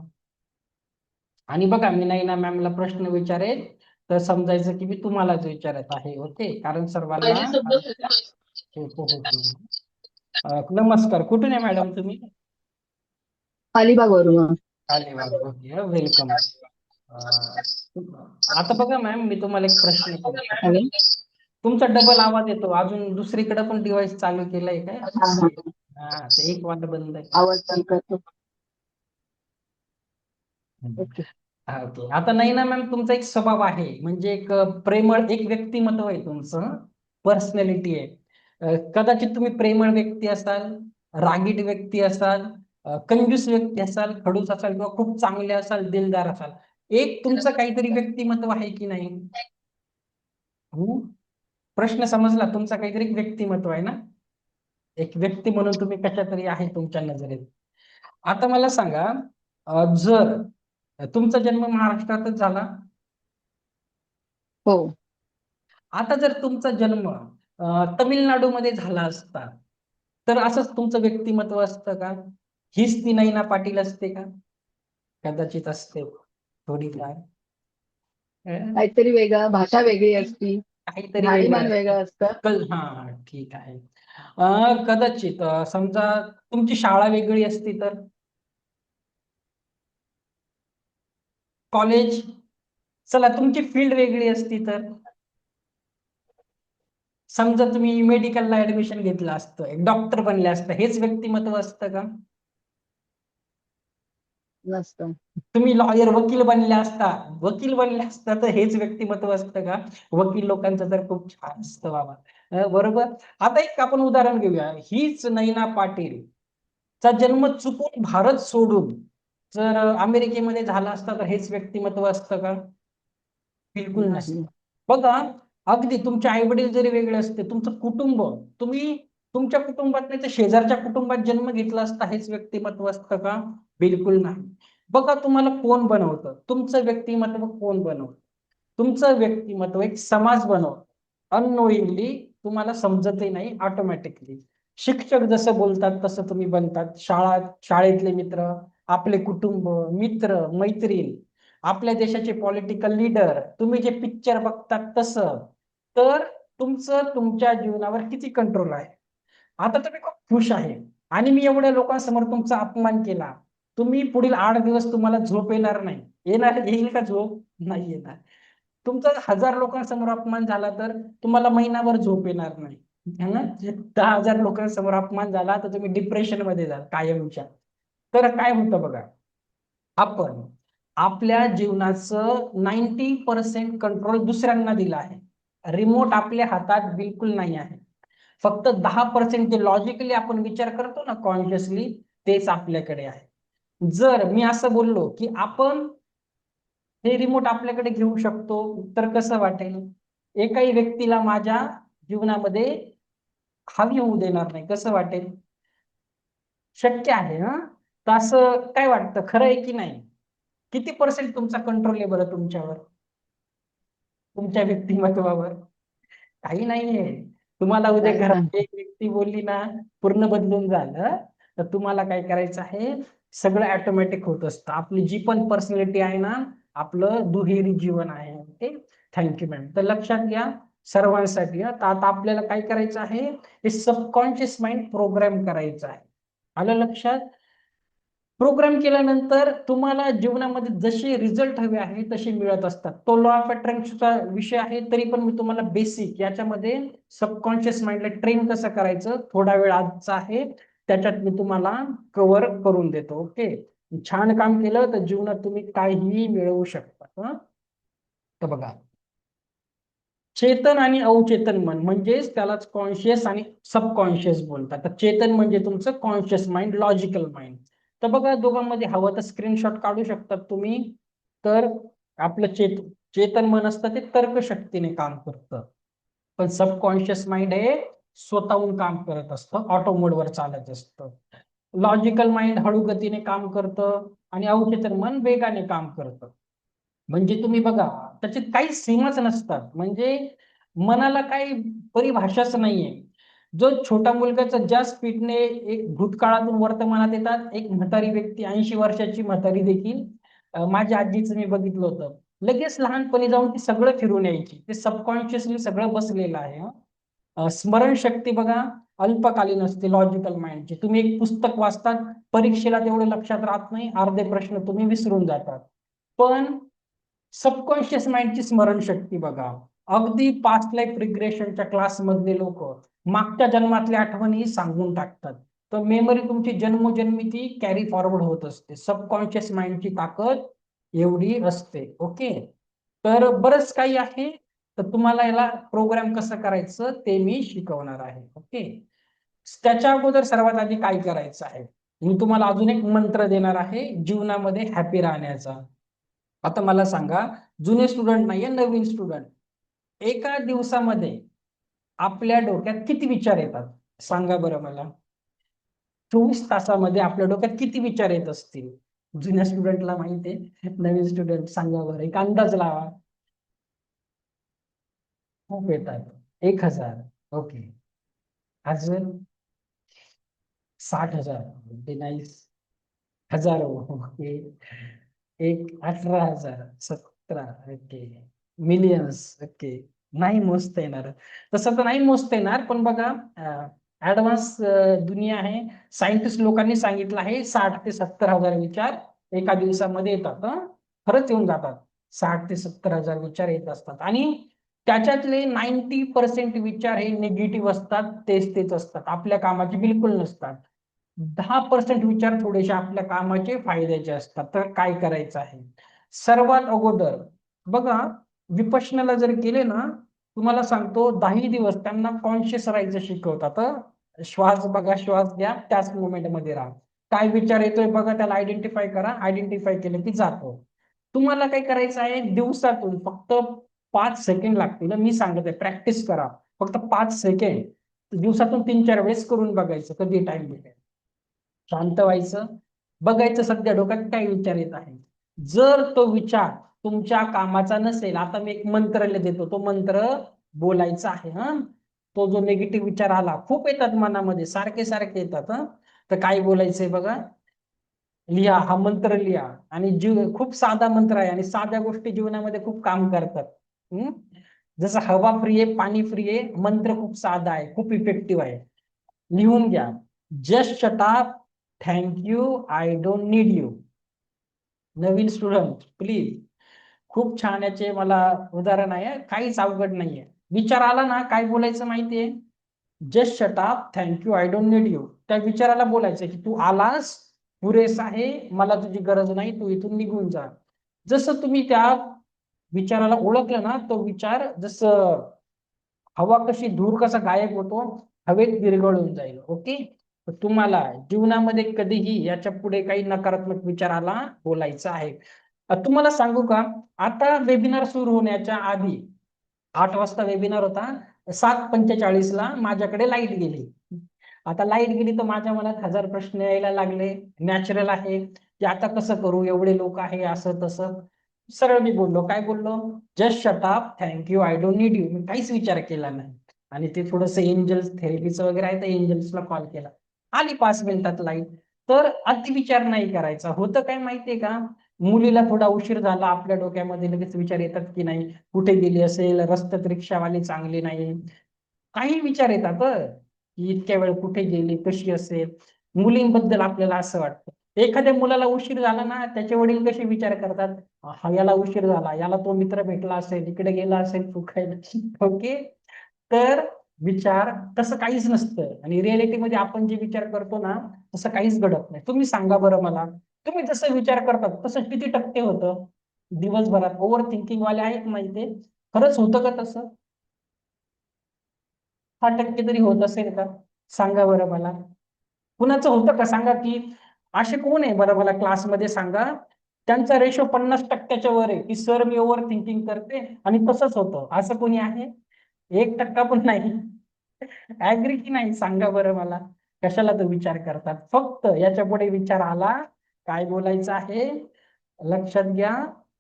आणि बघा, मी नैना मॅमला प्रश्न विचारेल तर समजायचं की मी तुम्हालाच विचारत आहे. ओके, कारण सर्वांना हो हो हो हो. नमस्कार, कुठून आहे मॅडम तुम्ही? अलिबाग वरून. अलिबाग. Okay, welcome. आता बघा मॅम, मी तुम्हाला एक प्रश्न करतो. हॅलो. तुमचा डबल आवाज येतो, अजून दुसरीकडे पण डिव्हाइस चालू केलंय काय? हा, हा. हा, ते एक वाट बंद आहे. आवाज बंद करतो. ओके. हा, ओके. आता नाही ना मॅम, तुमचा एक स्वभाव आहे, म्हणजे एक प्रेमळ एक व्यक्तिमत्व आहे तुमचं. पर्सनॅलिटी आहे. कदाचित तुम्ही प्रेमळ व्यक्ती असाल, रागीट व्यक्ती असाल, कंजूस व्यक्ती असाल, खडूस असाल किंवा खूप चांगले असाल, दिलदार असाल. एक तुमचं काहीतरी व्यक्तिमत्व आहे की नाही? प्रश्न समजला? तुमचा काहीतरी व्यक्तिमत्व आहे ना? एक व्यक्ती म्हणून तुम्ही कशा तरी आहे तुमच्या नजरेत. आता मला सांगा, जर तुमचा जन्म महाराष्ट्रातच झाला, हो. आता जर तुमचा जन्म तमिळनाडूमध्ये झाला असता, तर असंच तुमचं व्यक्तिमत्व असतं का? हीच ती नैना पाटील असते का? कदाचित असते थोडीफार. काहीतरी वेगळं, भाषा वेगळी असती, काहीतरी राहणीमान वेगळं. वेगळं असतं. हा, ठीक आहे. कदाचित समजा तुमची शाळा वेगळी असती तर, कॉलेज, चला तुमची फील्ड वेगळी असती तर, समजा तुम्ही मेडिकलला ऍडमिशन घेतलं असतं, एक डॉक्टर बनले असतं, हेच व्यक्तिमत्व असतं का? नसतं. तुम्ही लॉयर, वकील बनले असता तर हेच व्यक्तिमत्व असतं का? वकील लोकांचं तर खूप छान असतं बाबा. बरोबर. आता एक आपण उदाहरण घेऊया. हीच नैना पाटील चा जन्म चुकून भारत सोडून जर अमेरिकेमध्ये झाला असता तर हेच व्यक्तिमत्व असतं का? बिलकुल नाही. नसतं. बघा, अगदी तुमचे आई वडील जरी वेगळे असते, तुमचं कुटुंब, तुम्ही तुमच्या कुटुंबात नाही तर शेजारच्या कुटुंबात जन्म घेतला असता, हेच व्यक्तिमत्व असतं का? बिलकुल नाही. बघा, तुम्हाला कोण बनवतं? तुमचं व्यक्तिमत्व कोण बनवतं? तुमचं व्यक्तिमत्व एक समाज बनवतो. अननोईंगली, तुम्हाला समजतही नाही, ऑटोमॅटिकली. शिक्षक जसं बोलतात तसं तुम्ही बनतात. शाळेतले मित्र, आपले कुटुंब, मित्र, मैत्रीण, आपल्या देशाचे पॉलिटिकल लीडर, तुम्ही जे पिक्चर बघतात तसं. तर तुमचं तुमच्या जीवनावर किती कंट्रोल आहे? आता तुम्ही खूप खुश आहे आणि मी एवढ्या लोकांसमोर तुमचा अपमान केला, तुम्ही पुढील 8 दिवस तुम्हाला झोप येणार नाही. येईल का झोप? नाही येणार. तुमचा 1000 लोकांसमोर अपमान झाला तर तुम्हाला महिनाभर झोप येणार नाही, है ना? 10,000 लोकांसमोर अपमान झाला तर तुम्ही डिप्रेशन मध्ये जाल कायमच्या. तर काय होतं बघा, आपण आपल्या जीवनाचं 90% कंट्रोल दुसऱ्यांना दिलं आहे. रिमोट आपल्या हातात बिलकुल नाही आहे. फक्त 10% जे लॉजिकली आपण विचार करतो ना कॉन्शियसली, तेच आपल्याकडे आहे. जर मी असं बोललो की आपण हे रिमोट आपल्याकडे घेऊ शकतो, तर कसं वाटेल? एकाही व्यक्तीला माझ्या जीवनामध्ये हावी होऊ देणार नाही. कसं वाटेल? शक्य आहे ना? तर असं काय वाटतं, खरं आहे की नाही? किती पर्सेंट तुमचा कंट्रोल आहे बरं तुमच्यावर, तुमच्या व्यक्तिमत्वावर? काही नाहीये. तुम्हाला उद्या काहीच नाही. घरात एक व्यक्ती बोलली ना, पूर्ण बदलून झालं, तर तुम्हाला काय करायचं आहे? सगळं ऑटोमॅटिक होत असतं. आपली जी पण पर्सनॅलिटी आहे ना, आपलं दुहेरी जीवन आहे. Okay, thank you ma'am. तर लक्षात घ्या सर्वांसाठी. तर आता आपल्याला काय करायचं आहे? हे सबकॉन्शियस माइंड प्रोग्राम करायचं आहे. आलं लक्षात? प्रोग्राम केल्यानंतर तुम्हाला जीवनामध्ये जसे रिझल्ट हवे आहे तसे मिळत असतात. तो लॉ ऑफ अट्रॅक्शनचा विषय आहे, तरी पण मी तुम्हाला बेसिक याच्यामध्ये सबकॉन्शियस माइंडला ट्रेन कसं करायचं थोडा वेळ आजचा आहे, त्याच्यात मी तुम्हाला कव्हर करून देतो. ओके, छान काम केलं तर जीवनात तुम्ही काहीही मिळवू शकता. तर बघा, चेतन आणि अवचेतन मन म्हणजेच त्यालाच कॉन्शियस आणि सबकॉन्शियस बोलतात. तर चेतन म्हणजे तुमचं कॉन्शियस माइंड, लॉजिकल माइंड. तर बघा, दोघांमध्ये हवं तर स्क्रीनशॉट काढू शकतात तुम्ही. तर आपलं चेतन मन असतं ते तर्कशक्तीने काम करतं, पण सबकॉन्शियस माइंड हे स्वतःहून काम करत असतं, ऑटो मोडवर चालत असतं. लॉजिकल माइंड हळू गतीने काम करतं आणि अवचेतन मन वेगाने काम करतं. म्हणजे तुम्ही बघा, त्याच्यात काही सीमाच नसतात. म्हणजे मनाला काही परिभाषाच नाहीये. जो छोटा मुलगाचा ज्या स्पीडने एक भूतकाळातून वर्तमानात येतात, एक म्हातारी व्यक्ती 80 वर्षाची म्हातारी देखील, माझ्या आजीचं मी बघितलं होतं, लगेच लहानपणी जाऊन ती सगळं फिरून यायची. ते सबकॉन्शियसली सगळं बसलेलं आहे. स्मरणशक्ती बघा अल्पकालीन असते लॉजिकल माइंडची. तुम्ही एक पुस्तक वाचतात, परीक्षेला तेवढं लक्षात राहत नाही, अर्धे प्रश्न तुम्ही विसरून जातात. पण सबकॉन्शियस माइंडची स्मरणशक्ती बघा, अगदी पास्ट लाईफ रिग्रेशनच्या क्लास मधले लोक मागच्या जन्मातल्या आठवणी सांगून टाकतात. तर मेमरी तुमची जन्मोजन्मी ती कॅरी फॉरवर्ड होत असते. सबकॉन्शियस माइंडची ताकद एवढी असते. ओके, तर बरंच काही आहे. तर तुम्हाला याला प्रोग्राम कसं करायचं ते मी शिकवणार आहे. ओके, त्याच्या अगोदर सर्वात आधी काय करायचं आहे, मी तुम्हाला अजून एक मंत्र देणार आहे जीवनामध्ये हॅपी राहण्याचा. आता मला सांगा, जुने स्टुडंट नाहीये, नवीन स्टुडंट, एका दिवसामध्ये आपल्या डोक्यात किती विचार येतात सांगा बरं मला. 24 तासामध्ये आपल्या डोक्यात किती विचार येत असतील? जुन्या स्टुडंटला माहिती आहे, नवीन स्टुडंट सांगा बरं, एक अंदाज लावा. खूप येतात. 1000. ओके, अजून 60,000. Okay, nice. हजारो. ओके, एक 18,000, 17. Okay, millions. ओके, नाही मोजता येणार. तसं तर नाही मोजता येणार, पण बघा ऍडव्हान्स दुनिया आहे. सायंटिस्ट लोकांनी सांगितलं आहे 60 ते 70,000 विचार एका दिवसामध्ये येतात. खरंच येऊन जातात. 60 ते 70,000 विचार येत असतात आणि त्याच्यातले 90% विचार हे निगेटिव्ह असतात, तेच असतात, आपल्या कामाचे बिलकुल नसतात. 10% विचार थोडेसे आपल्या कामाचे फायद्याचे असतात. तर काय करायचं आहे, सर्वात अगोदर बघा, विपश्यनाला जर केले ना, तुम्हाला सांगतो 10 दिवस त्यांना कॉन्शियस राहायचं शिकवतात. श्वास बघा, श्वास घ्या, त्याच मोमेंट मध्ये राहा. काय विचार येतोय बघा, त्याला आयडेंटिफाय करा, आयडेंटिफाय केलं की जातो. तुम्हाला काय करायचं आहे, दिवसातून फक्त 5 सेकंड लागतील. मी सांगत आहे, प्रॅक्टिस करा, फक्त 5 सेकंड दिवसातून 3-4 वेळेस करून बघायचं, कधी टाइम भेटेल. शांत व्हायचं, बघायचं सध्या डोक्यात काय विचार येत आहे. जर तो विचार तुमच्या कामाचा नसेल, आता मी एक मंत्र देतो, तो मंत्र बोलायचा आहे. तो जो निगेटिव्ह विचार आला, खूप येतात मनामध्ये, सारखे सारखे येतात. तर काय बोलायचंय बघा, लिहा, हा मंत्र लिहा. आणि जीव खूप साधा मंत्र आहे आणि साध्या गोष्टी जीवनामध्ये खूप काम करतात. जसं हवा फ्री आहे, पाणी फ्री आहे, मंत्र खूप साधा आहे, खूप इफेक्टिव्ह आहे. लिहून घ्या, just shut up, thank you, I don't need you. Naveen student please, खूप छान याचे मला उदाहरण आहे, काहीच अवघड नाहीये. विचार आला ना, काय बोलायचं माहितीये, just shut up, thank you, I don't need you. त्या विचाराला बोलायचं की तू आलास, पुरेस आहे, मला तुझी गरज नाही, तू इथून निघून जा. जसं तुम्ही त्या विचाराला ओळखलं ना, तो विचार जसं हवा कशी, धूर कसा गायब होतो, हवेत विरघळून जाईल. ओके, तुम्हाला जीवनामध्ये कधीही याच्या पुढे काही नकारात्मक विचाराला बोलायचं आहे. तुम्हाला सांगू का, आता वेबिनार सुरू होण्याच्या आधी 8 वाजता वेबिनार होता, 7:45ला माझ्याकडे लाईट गेली. आता लाईट गेली तर माझ्या मनात 1000 प्रश्न यायला लागले. नॅचरल आहे की आता कसं करू, एवढे लोक आहे, असं तसं. सरळ मी बोललो, काय बोललो, just shut up, thank you, I don't need you. मी काहीच विचार केला नाही. आणि ते थोडंसं एंजल्स थेरपीचं वगैरे आहे, तर एंजल्सला कॉल केला, आली 5 मिनिटात लाईट. तर अतिविचार नाही करायचा. होतं काय माहितीये का, मुलीला थोडा उशीर झाला, आपल्या डोक्यामध्ये लगेच विचार येतात की नाही, कुठे गेली असेल, रस्त्यात रिक्षावाली चांगली नाही, काही विचार येतात. की इतक्या वेळ कुठे गेली, कशी असेल. मुलींबद्दल आपल्याला असं वाटतं. एखाद्या मुलाला उशीर झाला ना, त्याचे वडील कसे विचार करतात, हा याला उशीर झाला, याला तो मित्र भेटला असेल, इकडे गेला असेल चुकायला. ओके, तर विचार तसं काहीच नसतं आणि रिअलिटीमध्ये आपण जे विचार करतो ना, तसं काहीच घडत नाही. तुम्ही सांगा बरं मला, तुम्ही जसं विचार करतात तसं किती टक्के होतं दिवसभरात? ओव्हर थिंकिंग वाले आहेत माहिती, खरंच होतं का तसं? 6% तरी होत असेल का? सांगा बरं मला. कुणाचं होतं का सांगा, की असे कोण आहे बरं मला क्लासमध्ये सांगा, त्यांचा रेशो 50%च्या वर आहे, की सर मी ओव्हर थिंकिंग करते आणि तसंच होतं, असं कोणी आहे? 1% पण नाही. ऍग्री की नाही सांगा बरं मला. कशाला तो विचार करतात? फक्त याच्या पुढे विचार आला, काय बोलायचं आहे, लक्षात घ्या,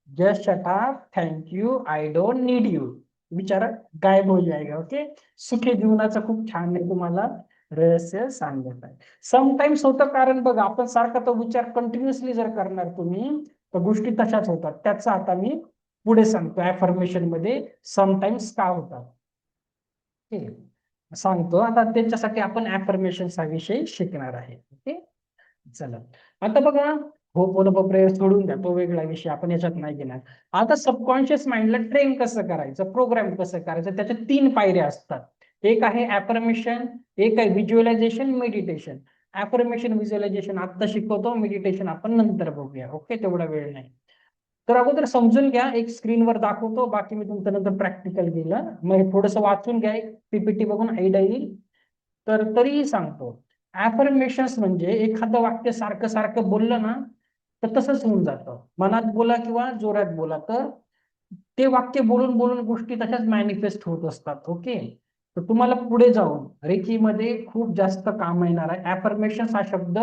just shut up, thank you, I don't need you. विचार गायब हो जाएगा. ओके, सुखी जीवनाचं खूप छान आहे, तुम्हाला रहस्य सांगत आहे. समटाइम्स होतं, कारण बघा, आपण सारखा तो विचार कंटिन्युअसली जर करणार तुम्ही, तर गोष्टी तशाच होतात. त्याचं आता मी पुढे सांगतो ऍफर्मेशन मध्ये समटाइम्स का होतात. ठीक आहे, सांगतो आता. त्याच्यासाठी आपण ऍफर्मेशन हा विषय शिकणार आहे. ओके, चला. आता बघा, हो बोल प्रेयर सोडून द्या, तो वेगळा विषय, आपण याच्यात नाही घेणार. आता सबकॉन्शियस माइंडला ट्रेन कसं करायचं, प्रोग्राम कसं करायचं, त्याच्या 3 पायऱ्या असतात. एक आहे ऍफर्मेशन, एक आहे व्हिज्युअलायझेशन, मेडिटेशन. ऍफर्मेशन व्हिज्युअलायझेशन आता शिकवतो, मेडिटेशन आपण नंतर बघूया. ओके, तेवढा वेळ नाही. तर अगोदर समजून घ्या, एक स्क्रीनवर दाखवतो, बाकी मी तुमचं नंतर प्रॅक्टिकल केलं, मग थोडंसं वाचून घ्या, एक पीपीटी बघून आयडिया येईल. तर तरीही सांगतो, ऍफर्मेशन्स म्हणजे एखादं वाक्य सारखं सारखं बोललं ना तर तसंच होऊन जातं. मनात बोला किंवा जोरात बोला, तर ते वाक्य बोलून बोलून गोष्टी तशाच मॅनिफेस्ट होत असतात. ओके, तर तुम्हाला पुढे जाऊन रेकीमध्ये खूप जास्त काम येणार आहे. ऍफर्मेशन हा शब्द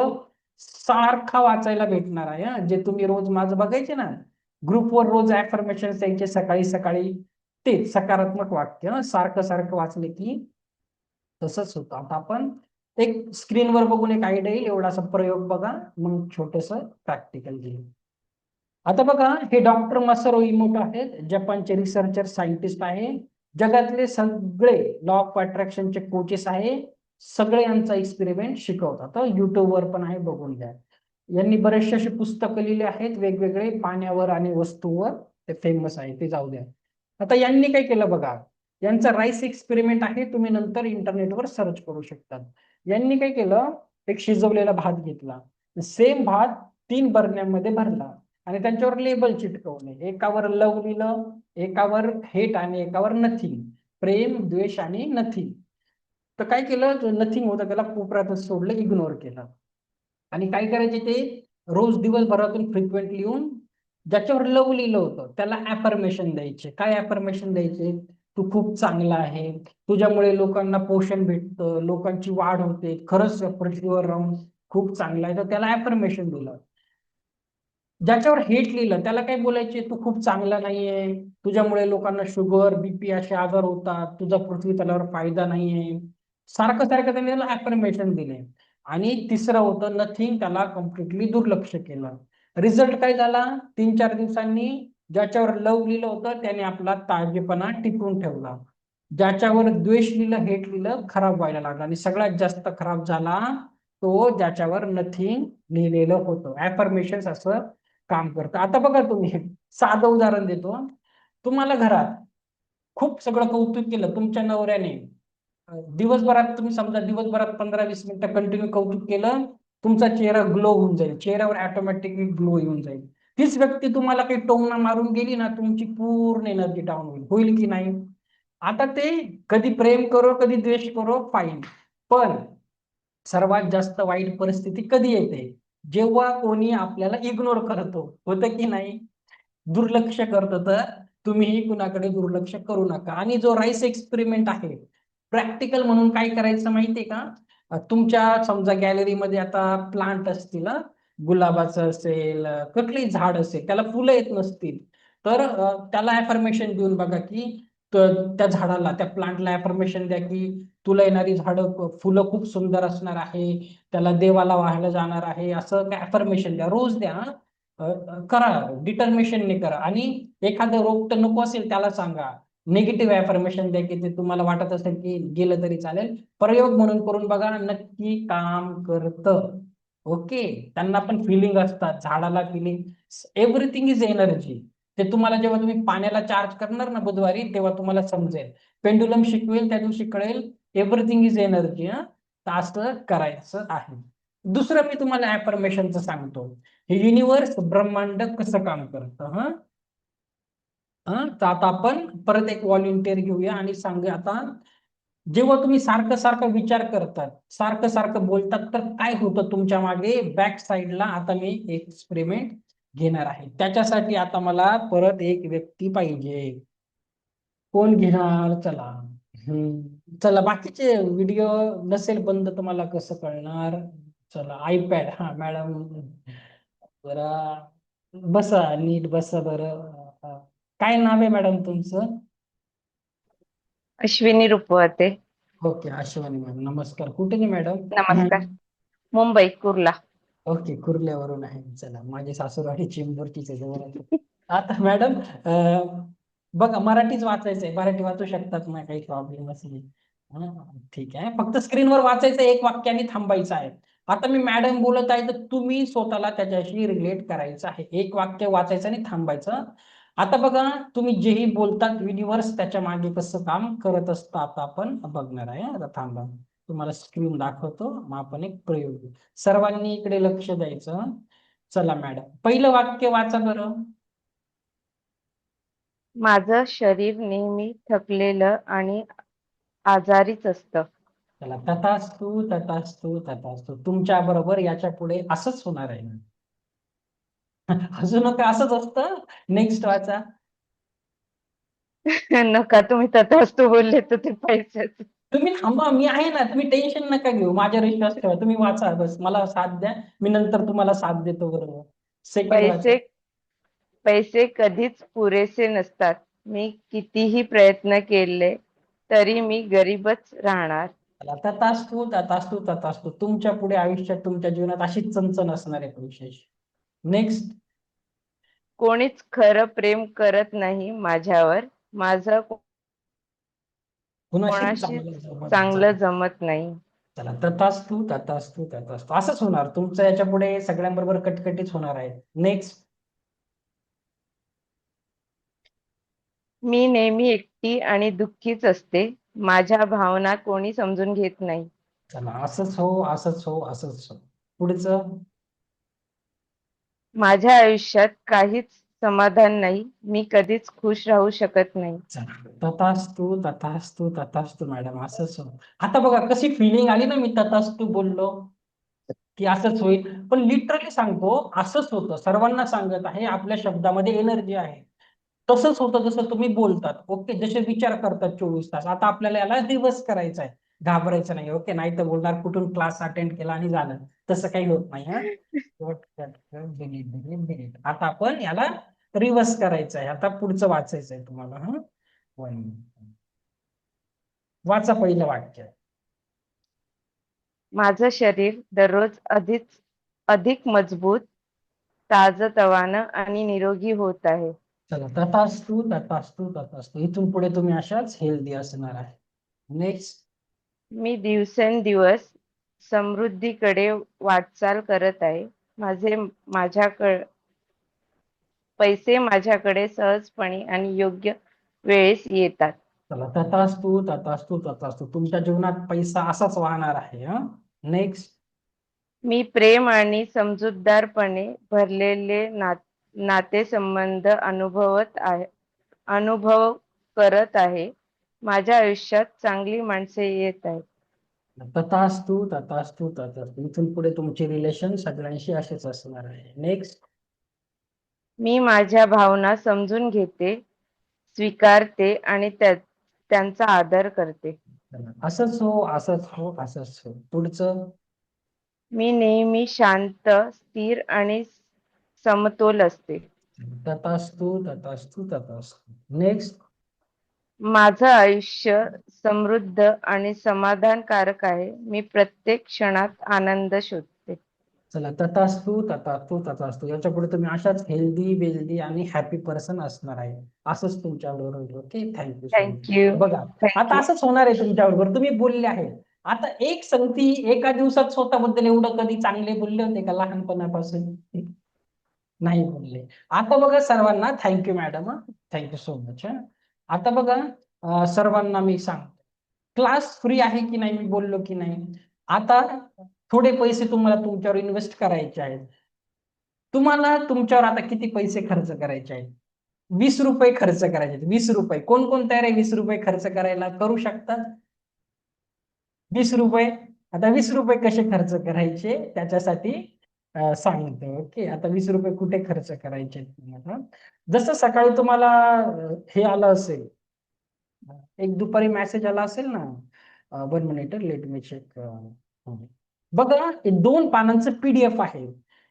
सारखा वाचायला भेटणार आहे. जे तुम्ही रोज माझं बघायचे ना, ग्रुपवर रोज ऍफर्मेशन त्यांचे सकाळी सकाळी, ते सकारात्मक वाक्य सारखं सारखं वाचले की तसंच होतं. आता आपण एक स्क्रीनवर बघून एक आयडिया येईल एवढासा प्रयोग बघा, मग छोटस प्रॅक्टिकल घेऊ. आता बघा, हे डॉक्टर मसारो इमोटो आहेत, जपानचे रिसर्चर सायंटिस्ट आहे, जगातले सगळे लॉ ऑफ अट्रॅक्शनचे कोचेस आहे, सगळे यांचा एक्सपेरिमेंट शिकवतात. युट्यूबवर पण आहे, बघून घ्या. यांनी बरेचसे अशी पुस्तकं लिहिली आहेत वेगवेगळे पाण्यावर आणि वस्तूवर, ते फेमस आहे, ते जाऊ द्या. आता यांनी काय केलं बघा, यांचा राईस एक्सपेरिमेंट आहे, तुम्ही नंतर इंटरनेटवर सर्च करू शकता. यांनी काय केलं, एक शिजवलेला भात घेतला, सेम भात 3 बरण्यांमध्ये भरला आणि त्यांच्यावर लेबल चिटकवले. एकावर लव लिहिलं, एकावर हेट आणि एकावर नथिंग, प्रेम, द्वेष आणि नथिंग. तर काय केलं, जो नथिंग होतं त्याला कोपऱ्यातच सोडलं, इग्नोर केलं. आणि काय करायचे, ते रोज दिवसभरातून फ्रिक्वेंटली येऊन ज्याच्यावर लव लिहिलं होतं त्याला ऍफर्मेशन द्यायचे. काय ऍफर्मेशन द्यायचे, तू खूप चांगला आहे, तुझ्यामुळे लोकांना पोषण भेटतं, लोकांची वाढ होते, खरंच पृथ्वीवर राहून खूप चांगला आहे, तर त्याला ऍफर्मेशन दिलं. ज्याच्यावर हेट लिहिलं त्याला काय बोलायचे, तू खूप चांगला नाहीये, तुझ्यामुळे लोकांना शुगर, बीपी असे आजार होतात, तुझा पृथ्वी तलावर फायदा नाहीये, सारखं सारखं त्यांनी त्याला ऍफर्मेशन दिले. आणि तिसरं होतं नथिंग, त्याला कम्प्लिटली दुर्लक्ष केलं. रिझल्ट काय झाला, 3-4 दिवसांनी ज्याच्यावर लव लिहिलं होतं त्याने आपला ताजेपणा टिकवून ठेवला, ज्याच्यावर द्वेष लिहिलं, हेट लिहिलं, खराब व्हायला लागला. आणि सगळ्यात जास्त खराब झाला तो ज्याच्यावर नथिंग लिहिलेलं होतं. ऍफर्मेशन असं काम करतं. आता बघा, तुम्ही साधं उदाहरण देतो, तुम्हाला घरात खूप सगळं कौतुक केलं तुमच्या नवऱ्याने, दिवसभरात तुम्ही समजा दिवसभरात 15-20 मिनिटं कंटिन्यू कौतुक केलं, तुमचा चेहरा ग्लो होऊन जाईल, चेहऱ्यावर ऑटोमॅटिकली ग्लो येऊन जाईल. तीच व्यक्ती तुम्हाला काही टोमणा मारून गेली ना, तुमची पूर्ण एनर्जी डाऊन होईल. होईल की नाही? आता ते कधी प्रेम करो कधी द्वेष करो, फाईन, पण सर्वात जास्त वाईट परिस्थिती कधी येते, जेव्हा कोणी आपल्याला इग्नोर करतो. होतं की नाही? दुर्लक्ष करतं. तर तुम्हीही कुणाकडे दुर्लक्ष करू नका. आणि जो राईस एक्सपेरिमेंट आहे, प्रॅक्टिकल म्हणून काय करायचं माहितीये का, तुमच्या समजा गॅलरीमध्ये आता प्लांट असतील, गुलाबाचं असेल, कुठलीही झाड असेल, त्याला फुलं येत नसतील, तर त्याला ऍफर्मेशन देऊन बघा की त्या झाडाला, त्या प्लांटला ऍफर्मेशन द्या की तुला येणारी झाडं फुलं खूप सुंदर असणार आहे, त्याला देवाला वाहायला जाणार आहे, असं काय ऍफर्मेशन द्या, रोज द्या. करा, डिटर्मिनेशनने करा. आणि एखादं रोग तर नको असेल त्याला सांगा, निगेटिव्ह ऍफर्मेशन द्या की ते तुम्हाला वाटत असेल की गेलं तरी चालेल, प्रयोग म्हणून करून बघा, नक्की काम करतं. ओके, त्यांना पण फिलिंग असतात, झाडाला फिलिंग, एव्हरीथिंग इज एनर्जी. ते तुम्हाला जेव्हा तुम्ही पाण्याला चार्ज करणार ना बुधवारी, तेव्हा तुम्हाला समजेल, पेंडुलम शिकवेल त्या दिवशी कळेल, एव्हरीथिंग इज एनर्जी. तर असं करायचं आहे. दुसरं मी तुम्हाला ऍफर्मेशनचं सांगतो, हे युनिवर्स, ब्रह्मांड कसं काम करतं. तर आता आपण परत एक व्हॉलेंटिअर घेऊया आणि सांगूया आता, जेव्हा तुम्ही सारखं सारखं विचार करतात, सारखं सारखं बोलतात, तर काय होतं तुमच्या मागे बॅक साईडला. आता मी एक एक्सपेरिमेंट घेणार आहे, त्याच्यासाठी आता मला परत एक व्यक्ती पाहिजे. कोण घेणार? चला. चला, बाकीचे व्हिडिओ नसेल बंद, तुम्हाला कसं कळणार? चला, आयपॅड, हा मॅडम, जरा बसा, नीट बसा बरं. काय नाव आहे मॅडम तुमचं? अश्विनी रुपवते. ओके, अश्विनी मॅडम, नमस्कार. कुठे आहे मॅडम? नमस्कार. मुंबई, कुर्ला. ओके, कुर्ल्यावरून आहे. चला, माझी सासूरवाडी चिंबूरचीच आहे, जवळ आहे. आता मॅडम, बघा, मराठीच वाचायचं आहे, मराठी वाचू शकतात ना, काही प्रॉब्लेम असेल. ठीक आहे, फक्त स्क्रीनवर वाचायचं, एक वाक्याने थांबायचं आहे. आता मी मॅडम बोलत आहे, तर तुम्ही स्वतःला त्याच्याशी रिलेट करायचं आहे. एक वाक्य वाचायचं आणि थांबायचं. आता बघा, तुम्ही जेही बोलतात, युनिव्हर्स त्याच्या मागे कसं काम करत असतं, आता आपण बघणार आहे. आता थांबा, तुम्हाला स्क्रीन दाखवतो, मग आपण एक प्रयोग घेऊ. सर्वांनी इकडे लक्ष द्यायचं. चला मॅडम, पहिलं वाक्य वाचा बरं. माझं शरीर नेहमी थकलेलं आणि आजारीच असतं. चला, तथास्तु तथास्तु तथास्तु. तुमच्या बरोबर याच्या पुढे असंच होणार आहे. अजून नका, असंच असतं. नेक्स्ट वाचा. नका, तुम्ही तथास्तु बोलले तर ते पैशाचं. तुम्ही थांबा, मी आहे ना, तुम्ही टेन्शन नका घेऊ, माझ्यावर विश्वास ठेवा. तुम्ही वाचा, बस मला साथ द्या, मी नंतर तुम्हाला साथ देतो. बरोबर. सेकंड वाचा. पैसे पैसे कधीच पुरेसे नसतात. मी कितीही प्रयत्न केले तरी मी गरीबच राहणार. चला, तथास्तु तथास्तु तथास्तु. तुमच्या पुढे आयुष्यात, तुमच्या जीवनात अशीच चणचण असणार आहे विशेष. नेक्स्ट. कोणीच खरं प्रेम करत नाही माझ्यावर. माझं कुणाशी कोणाशी चांगलं चांगलं जमत नाही. चला, तथास्तु तथास्तु तथास्तु. असंच होणार तुमचं, याच्या पुढे सगळ्यांबरोबर कटकटीच होणार आहे. नेक्स्ट. मी नेहमी एकटी आणि दुःखीच असते. माझ्या भावना कोणी समजून घेत नाही. चला, असंच हो, असंच हो, असंच हो. पुढचं. माझ्या आयुष्यात काहीच समाधान नाही. मी कधीच खुश राहू शकत नाही. चला, तथास्तु तथास्तु तथास्तु मॅडम, असंच हो. आता बघा कशी फिलिंग आली ना, मी तथास्तु बोललो की असंच होईल. पण लिटरली सांगतो, असंच होतं. सर्वांना सांगत आहे, आपल्या शब्दामध्ये एनर्जी आहे. तसंच होतं जसं तुम्ही बोलतात. ओके, जसे विचार करतात 24 तास. आता आपल्याला याला रिव्हर्स करायचं आहे. घाबरायचं नाही. ओके, नाही तर बोलणार कुठून क्लास अटेंड केला आणि झालं. तसं काही होत नाही. हा, डिलीट डिलीट डिलीट. आता आपण याला रिव्हर्स करायचं आहे. आता पुढचं वाचायचं आहे तुम्हाला. हा, वाचा पहिलं वाक्य. माझं शरीर दररोज अधिक मजबूत, ताजतवानं आणि निरोगी होत आहे. चला, तथास्तु तथास्तु तथास्तु. इथून पुढे तुम्ही अशाच हेल्दी असणार आहे. नेक्स्ट. मी दिवसेंदिवस समृद्धीकडे वाटचाल करत आहे. पैसे माझ्याकडे सहजपणे आणि योग्य वेळेस येतात. चला, तथास्तु तथास्तु तथास्तु. तुमच्या जीवनात पैसा असाच वाहणार आहे. हा, नेक्स्ट. मी प्रेम आणि समजूतदारपणे भरलेले नातेसंबंध अनुभव करत आहे. माझ्या आयुष्यात चांगली माणसे येत आहेत. तथास्तु तथास्तु तथास्तु. इथून पुढे तुमचे रिलेशन सगळ्यांशी असेच असणार आहे. नेक्स्ट. मी माझ्या भावना समजून घेते, स्वीकारते आणि त्यांचा आदर करते. असंच हो, असंच हो, असंच हो. पुढचं. मी नेहमी शांत, स्थिर आणि समतोल असते. तथास्तु तथास्तु तथास्तु. नेक्स्ट. माझं आयुष्य समृद्ध आणि समाधानकारक आहे. मी प्रत्येक क्षणात आनंद शोधते. चला, तथास्तु तथास्तु तथास्तु. याच्या पुढे तुम्ही अशाच हेल्दी वेल्दी आणि हॅपी पर्सन असणार आहे. असंच तुमच्याबरोबर होईल. Okay, thank you so much. Thank you. बघा, आता असंच होणार आहे तुमच्याबरोबर. तुम्ही बोलले आहे. आता एक संगती एका दिवसात स्वतःबद्दल एवढं कधी चांगले बोलले होते का लहानपणापासून? नाही बोलले. आता बघा सर्वांना, thank you madam. Thank you so much. आता बघा, सर्वांना मी सांगतो, क्लास फ्री आहे की नाही, मी बोललो की नाही. आता थोडे पैसे तुम्हाला तुमच्यावर इन्व्हेस्ट करायचे आहेत. तुम्हाला तुमच्यावर आता किती पैसे खर्च करायचे आहेत? 20 रुपये खर्च करायचे आहेत. 20 रुपये. कोण कोण तयार आहे 20 रुपये खर्च करायला? करू शकतात 20 रुपये. आता 20 रुपये कसे खर्च करायचे त्याच्यासाठी सांगतो. ओके, आता 20 रुपये कुठे खर्च करायचे तुम्हाला? जसं सकाळी तुम्हाला हे आलं असेल, एक दुपारी मेसेज आला असेल ना, 1 मिनिट, लेट मी चेक. बघा, हे 2 पानांचं PDF आहे.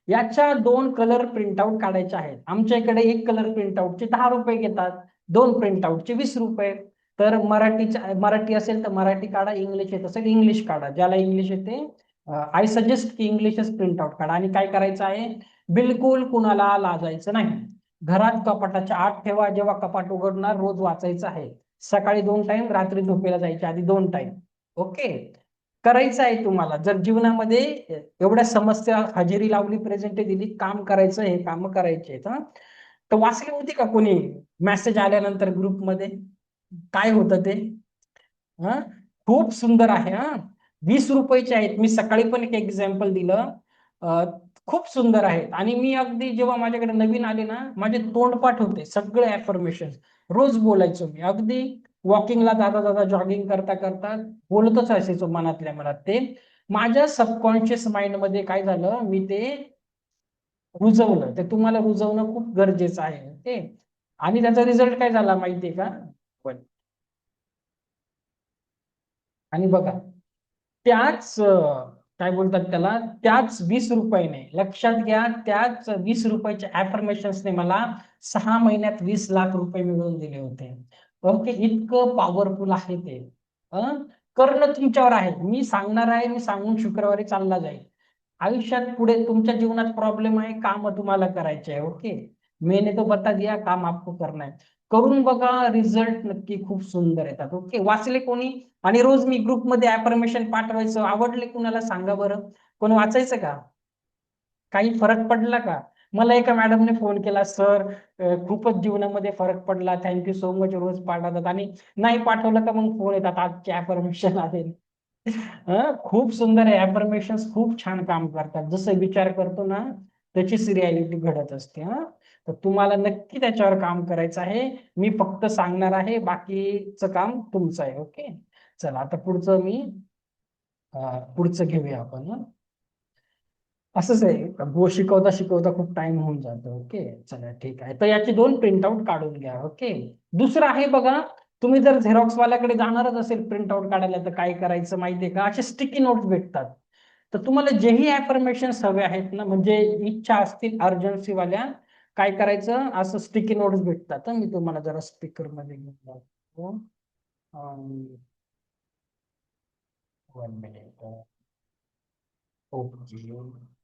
याच्या 2 कलर प्रिंटआउट काढायचे आहेत. आमच्या इकडे 1 कलर प्रिंटआउटचे 10 रुपये घेतात, 2 प्रिंटआउटचे 20 रुपये. तर मराठी असेल तर मराठी काढा, इंग्लिश येत असेल इंग्लिश काढा. ज्याला इंग्लिश येते, आय सजेस्ट की इंग्लिशच प्रिंटआउट काढा. आणि काय करायचं आहे, बिलकुल कुणाला लाजायचं नाही. घरात कपाटाच्या आत ठेवा. जेव्हा कपाट उघडणार रोज वाचायचं आहे. सकाळी 2 टाइम, रात्री झोपेला जायच्या आधी 2 टाइम. ओके, करायचं आहे तुम्हाला. जर जीवनामध्ये एवढ्या समस्या हजेरी लावली, प्रेझेंट दिली, काम करायचं, हे काम करायचे आहेत. तर वाचली होती का कोणी मेसेज आल्यानंतर ग्रुपमध्ये? काय होतं ते? खूप सुंदर आहे. 20 रुपयाचे आहेत. मी सकाळी पण एक एक्झाम्पल दिलं. खूप सुंदर आहेत. आणि मी अगदी जेव्हा माझ्याकडे नवीन आले ना, माझे तोंडपाठ होते सगळे अफर्मेशन. रोज बोलायचो मी, अगदी वॉकिंगला जाता जाता, जॉगिंग करता करता बोलतच असायचो मनातल्या मनात. ते माझ्या सबकॉन्शियस माइंड मध्ये काय झालं, मी ते रुजवलं. ते तुम्हाला रुजवणं खूप गरजेचं आहे. ओके. आणि त्याचा रिझल्ट काय झाला माहितीये का? आणि बघा, त्याच काय बोलतात त्याला, त्याच 20 रुपयाने, लक्षात घ्या, त्याच 20 रुपयाच्या अफर्मेशन्सने मला 6 महिन्यात 20 लाख रुपये मिळवून दिले होते. ओके. इतकं पॉवरफुल आहे ते. करणं तुमच्यावर आहे. मी सांगणार आहे, मी सांगून शुक्रवारी चालला जाईल. आयुष्यात पुढे तुमच्या जीवनात प्रॉब्लेम आहे, काम तुम्हाला करायचे आहे. ओके. मैंने तो बता दिया, काम आपको करना है. करून बघा, रिझल्ट नक्की खूप सुंदर येतात. ओके. वाचले कोणी? आणि रोज मी ग्रुपमध्ये अफर्मेशन पाठवायचं. आवडले कुणाला सांगा बरं. कोण वाचायचं का? काही फरक पडला का? मला एका मॅडमने फोन केला, सर खूपच जीवनामध्ये फरक पडला, थँक्यू सो मच, रोज पाठवतात. आणि नाही पाठवलं का मग फोन येतात, आजचे अफर्मेशन आले. खूप सुंदर आहे. अफर्मेशन्स खूप छान काम करतात. जसं विचार करतो ना, त्याचीच रियालिटी घडत असते. तर तुम्हाला नक्की त्याच्यावर काम करायचं आहे. मी फक्त सांगणार आहे, बाकीचं काम तुमचं आहे. ओके. चला आता पुढचं पुढचं घेऊया आपण. असंच आहे, शिकवता शिकवता खूप टाइम होऊन जातो. ओके. चला ठीक आहे. तर याची 2 प्रिंटआउट काढून घ्या. ओके. दुसरं आहे बघा, तुम्ही जर झेरॉक्स वाल्याकडे जाणारच असेल प्रिंटआउट काढायला, तर काय करायचं माहितीये का? असे स्टिकी नोट्स भेटतात. तर तुम्हाला जेही अफर्मेशन हवे आहेत ना, म्हणजे इच्छा असतील अर्जन्सी वाल्या, काय करायचं, असं स्टिकी नोट्स भेटतात. मी तुम्हाला जरा स्पीकर मध्ये घेऊन जातो. 1 मिनिट. ओके.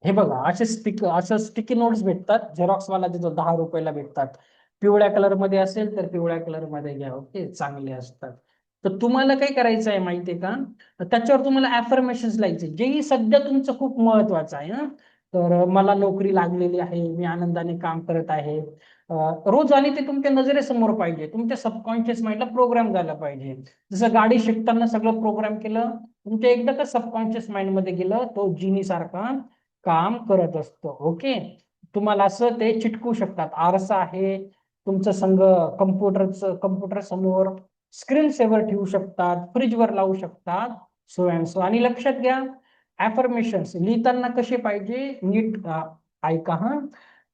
हे बघा, असं स्टिकी नोट्स भेटतात. झेरॉक्स वाला देतो, 10 रुपयाला भेटतात. पिवळ्या कलर मध्ये असेल तर पिवळ्या कलर मध्ये घ्या. ओके. चांगले असतात. तर तुम्हाला काय करायचं आहे माहितीये का? तर त्याच्यावर तुम्हाला अफर्मेशन लिहायचे, जेही सध्या तुमचं खूप महत्वाचं आहे. तर मला नोकरी लागलेली आहे, मी आनंदाने काम करत आहे. रोज. आणि ते तुमच्या नजरेसमोर पाहिजे, तुमच्या सबकॉन्शियस माइंडला प्रोग्राम झाला पाहिजे. जसं गाडी शिकताना सगळं प्रोग्राम केलं, तुमच्या एकदा का सबकॉन्शियस माइंड मध्ये गेलं, तो जिनी सारखा काम करत असतो. ओके. तुम्हाला असं ते चिटकू शकतात. आरसा आहे तुमचं संग, कम्प्युटर समोर, स्क्रीन सेव्हर ठेवू शकतात, फ्रीजवर लावू शकतात, सो अँड सो. आणि लक्षात घ्या, अफर्मेशन्स लिहिताना कसे पाहिजे, नीट ऐका.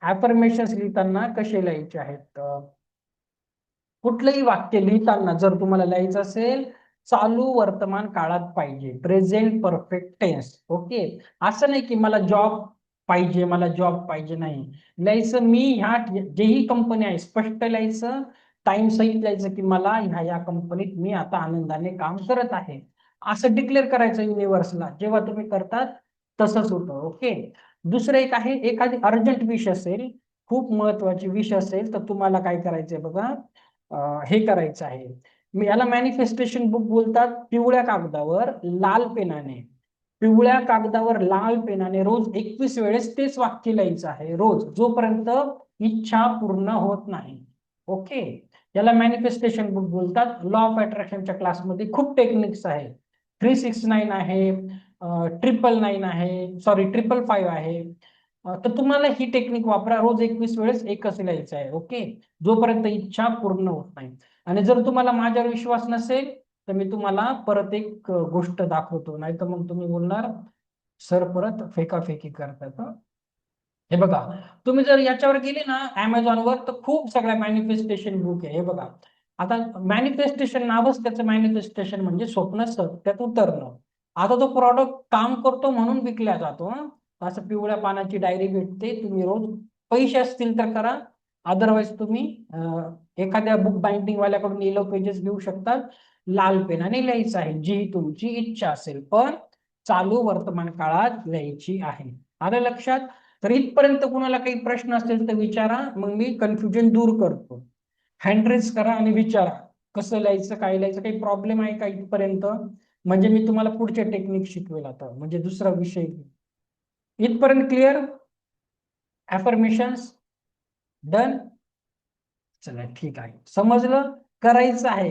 अफर्मेशन्स लिहिताना कसे लिहायचे आहेत? कुठलंही वाक्य लिहिताना जर तुम्हाला लिहायचं असेल, चालू वर्तमान काळात पाहिजे, प्रेझेंट परफेक्ट टेन्स. ओके. असं नाही की मला जॉब पाहिजे, मला जॉब पाहिजे, नाही लिहायचं. मी ह्या जेही कंपनी आहे स्पष्ट लिहायचं, टाइम सहित लिहायचं की मला ह्या कंपनीत मी आता आनंदाने काम करत आहे, असं डिक्लेअर करायचं युनिव्हर्सला. जेव्हा तुम्ही करतात तसंच होतं. ओके. दुसरं एक आहे, एखादी अर्जंट विश असेल, खूप महत्वाची विश असेल, तर तुम्हाला काय करायचंय बघा, हे करायचं आहे. मी याला मॅनिफेस्टेशन बुक बोलतात. पिवळ्या कागदावर लाल पेनाने रोज 21 वेळेस तेच वाक्य लिहायचं आहे, रोज, जोपर्यंत इच्छा पूर्ण होत नाही. ओके. याला मॅनिफेस्टेशन बुक बोलतात. लॉ ऑफ अट्रॅक्शनच्या क्लासमध्ये खूप टेक्निक्स आहे. 369 आहे, 999 आहे, सॉरी 555 आहे. तर तुम्हाला ही टेक्निक वापरा, रोज 21 वेळेस एकच लिहायचं आहे. ओके. जोपर्यंत इच्छा पूर्ण होत नाही. आणि जर तुम्हाला माझ्यावर विश्वास नसेल, तर मी तुम्हाला परत एक गोष्ट दाखवतो, नाही तर मग तुम्ही बोलणार सर परत फेकाफेकी करतात. हे बघा, तुम्ही जर याच्यावर गेले ना अमेझॉनवर, तर खूप सगळ्या मॅनिफेस्टेशन बुक आहे. हे बघा, आता मॅनिफेस्टेशन नावच त्याचं, मॅनिफेस्टेशन म्हणजे स्वप्न सत्यात उतरणं. आता तो प्रॉडक्ट काम करतो म्हणून विकला जातो. असं पिवळ्या पानाची डायरी भेटते, तुम्ही रोज, पैसे असतील तर करा, अदरवाईज तुम्ही एखाद्या बुक बाइंडिंग वाल्याकडून येलो पेजेस घेऊ शकतात. लाल पेनाने लिहायचं आहे जी तुमची इच्छा असेल, पण चालू वर्तमान काळात लिहायची आहे. आलं लक्षात? तर इथपर्यंत कुणाला काही प्रश्न असेल तर विचारा, मग मी कन्फ्युजन दूर करतो. हँड रेज करा आणि विचारा कसं लिहायचं, काय लिहायचं, काही प्रॉब्लेम आहे का इथपर्यंत? म्हणजे मी तुम्हाला पुढचे टेक्निक शिकवेल आता, म्हणजे दुसरा विषय. इथपर्यंत क्लिअर? Affirmations done. चला ठीक आहे, समजलं. करायचं आहे,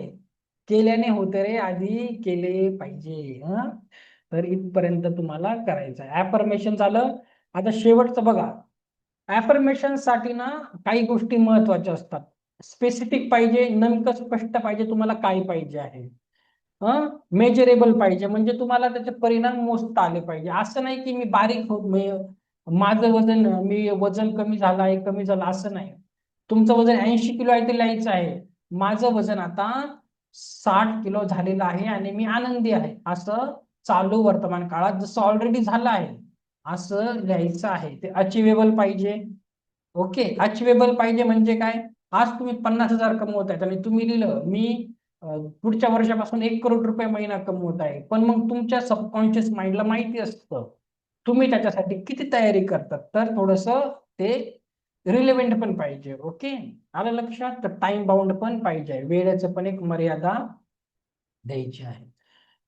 केल्याने होते रे, आधी केले पाहिजे. तर इथपर्यंत तुम्हाला करायचं आहे. अफर्मेशन झालं. आता शेवटचं बघा, ऍफर्मेशन साठी ना काही गोष्टी महत्वाच्या असतात. स्पेसिफिक पाहिजे, नेमकं स्पष्ट पाहिजे तुम्हाला काय पाहिजे आहे. मेजरेबल पाहिजे, म्हणजे तुम्हाला त्याचे परिणाम मोजता आले पाहिजे. असं नाही की मी बारीक होत माझं वजन, मी वजन कमी झालं आहे, कमी झालं असं नाही. तुमचं वजन 80 किलो आहे ते लिहायचं आहे. माझं वजन आता 60 किलो झालेलं आहे आणि मी आनंदी आहे, असं चालू वर्तमान काळात जसं ऑलरेडी झालं आहे असं लिहायचं आहे. ते अचिवेबल पाहिजे. ओके, अचिवेबल पाहिजे म्हणजे काय? आज तुम्ही 50,000 कमवतायत आणि तुम्ही लिहिलं मी पुढच्या वर्षापासून 1 करोड रुपये महिना कमवत आहे, पण मग तुमच्या सबकॉन्शियस माइंडला माहिती असतं तुम्ही त्याच्यासाठी किती तयारी करतात. तर थोडस ते रिलेव्हंट पण पाहिजे. ओके, आलं लक्षात? तर टाइम बाउंड पण पाहिजे, वेळेचं पण एक मर्यादा द्यायची आहे.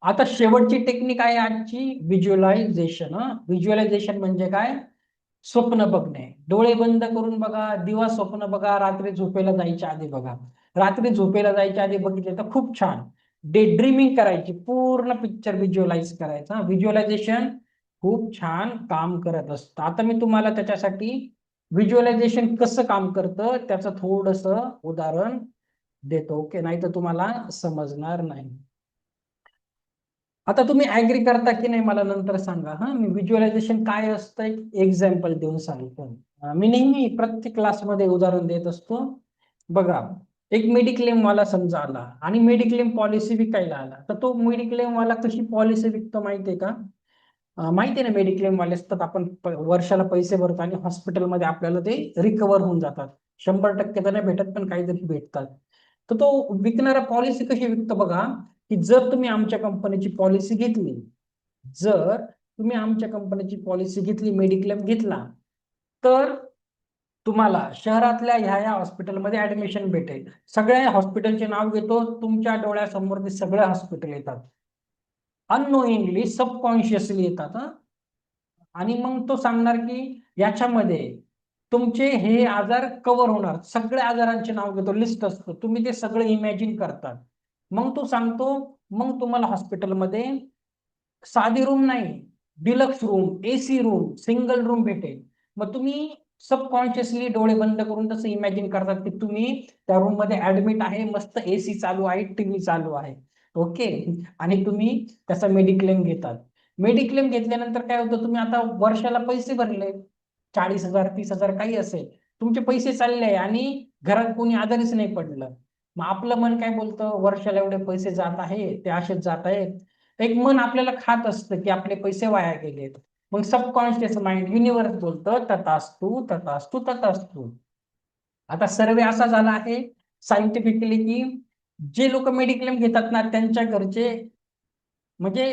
आता शेवटची टेक्निक आहे आजची, व्हिज्युअलायझेशन. व्हिज्युअलायझेशन म्हणजे काय? स्वप्न बघणे. डोळे बंद करून बघा, दिवा स्वप्न बघा, रात्री झोपेला जायच्या आधी बघा. रात्री झोपेला जायच्या आधी बघितले तर खूप छान. डे ड्रीमिंग करायची, पूर्ण पिक्चर व्हिज्युअलाइज करायचा. व्हिज्युअलायझेशन खूप छान काम करत असतं. आता मी तुम्हाला त्याच्यासाठी व्हिज्युअलायझेशन कसं काम करतं त्याचं थोडस उदाहरण देतो. ओके, नाही तर तुम्हाला समजणार नाही. आता तुम्ही ऍग्री करता की नाही मला नंतर सांगा. मी व्हिज्युअलायझेशन काय असतं एक एक्झाम्पल देऊन सांगतो. मी नेहमी प्रत्येक क्लासमध्ये उदाहरण देत असतो. बघा, एक मेडिक्लेम वाला समजा आला आणि मेडिक्लेम पॉलिसी विकायला आला, तर तो मेडिक्लेम वाला कशी पॉलिसी विकतो माहितीये का? माहितीये ना, मेडिक्लेम वाले असतात, आपण वर्षाला पैसे भरतो आणि हॉस्पिटलमध्ये आपल्याला ते रिकवर होऊन जातात. 100% तर नाही भेटत, पण काहीतरी भेटतात. तर तो विकणारा पॉलिसी कशी विकतो बघा, की जर तुम्ही आमच्या कंपनीची पॉलिसी घेतली, जर तुम्ही आमच्या कंपनीची पॉलिसी घेतली, मेडिक्लेम घेतला, तर तुम्हाला शहरातल्या ह्या हॉस्पिटलमध्ये ऍडमिशन भेटेल. सगळ्या हॉस्पिटलचे नाव घेतो, तुमच्या डोळ्यासमोर ते सगळे हॉस्पिटल येतात, अननोइंगली, सबकॉन्शियसली येतात. आणि मग तो सांगणार की याच्यामध्ये तुमचे हे आजार कव्हर होणार. सगळ्या आजारांचे नाव घेतो, लिस्ट असतो, तुम्ही ते सगळे इमॅजिन करतात. मग तो सांगतो, मग तुम्हाला हॉस्पिटलमध्ये साधी रूम नाही, deluxe room, AC room, single room भेटेल. मग तुम्ही सबकॉन्शियसली डोळे बंद करून तसं इमॅजिन करतात की तुम्ही त्या रूम मध्ये ऍडमिट आहे, मस्त एसी चालू आहे, टीव्ही चालू आहे. ओके, आणि तुम्ही त्याचा मेडिक्लेम घेतात. मेडिक्लेम घेतल्यानंतर काय होतं, तुम्ही आता वर्षाला पैसे भरले, 40,000, 30,000 काही असेल, तुमचे पैसे चालले आणि घरात कोणी आजारीच नाही पडलं. मग आपलं मन काय बोलतं, वर्षाला एवढे पैसे जात आहे, ते असेच जात आहेत. एक मन आपल्याला खात असतं की आपले पैसे वाया गेलेत. मग सबकॉन्शियस माइंड, युनिव्हर्स बोलतं तथास्तु तथास्तु तथास्तु. आता सर्वे असा झाला आहे सायंटिफिकली की जे लोक मेडिक्लेम घेतात ना त्यांच्या घरचे म्हणजे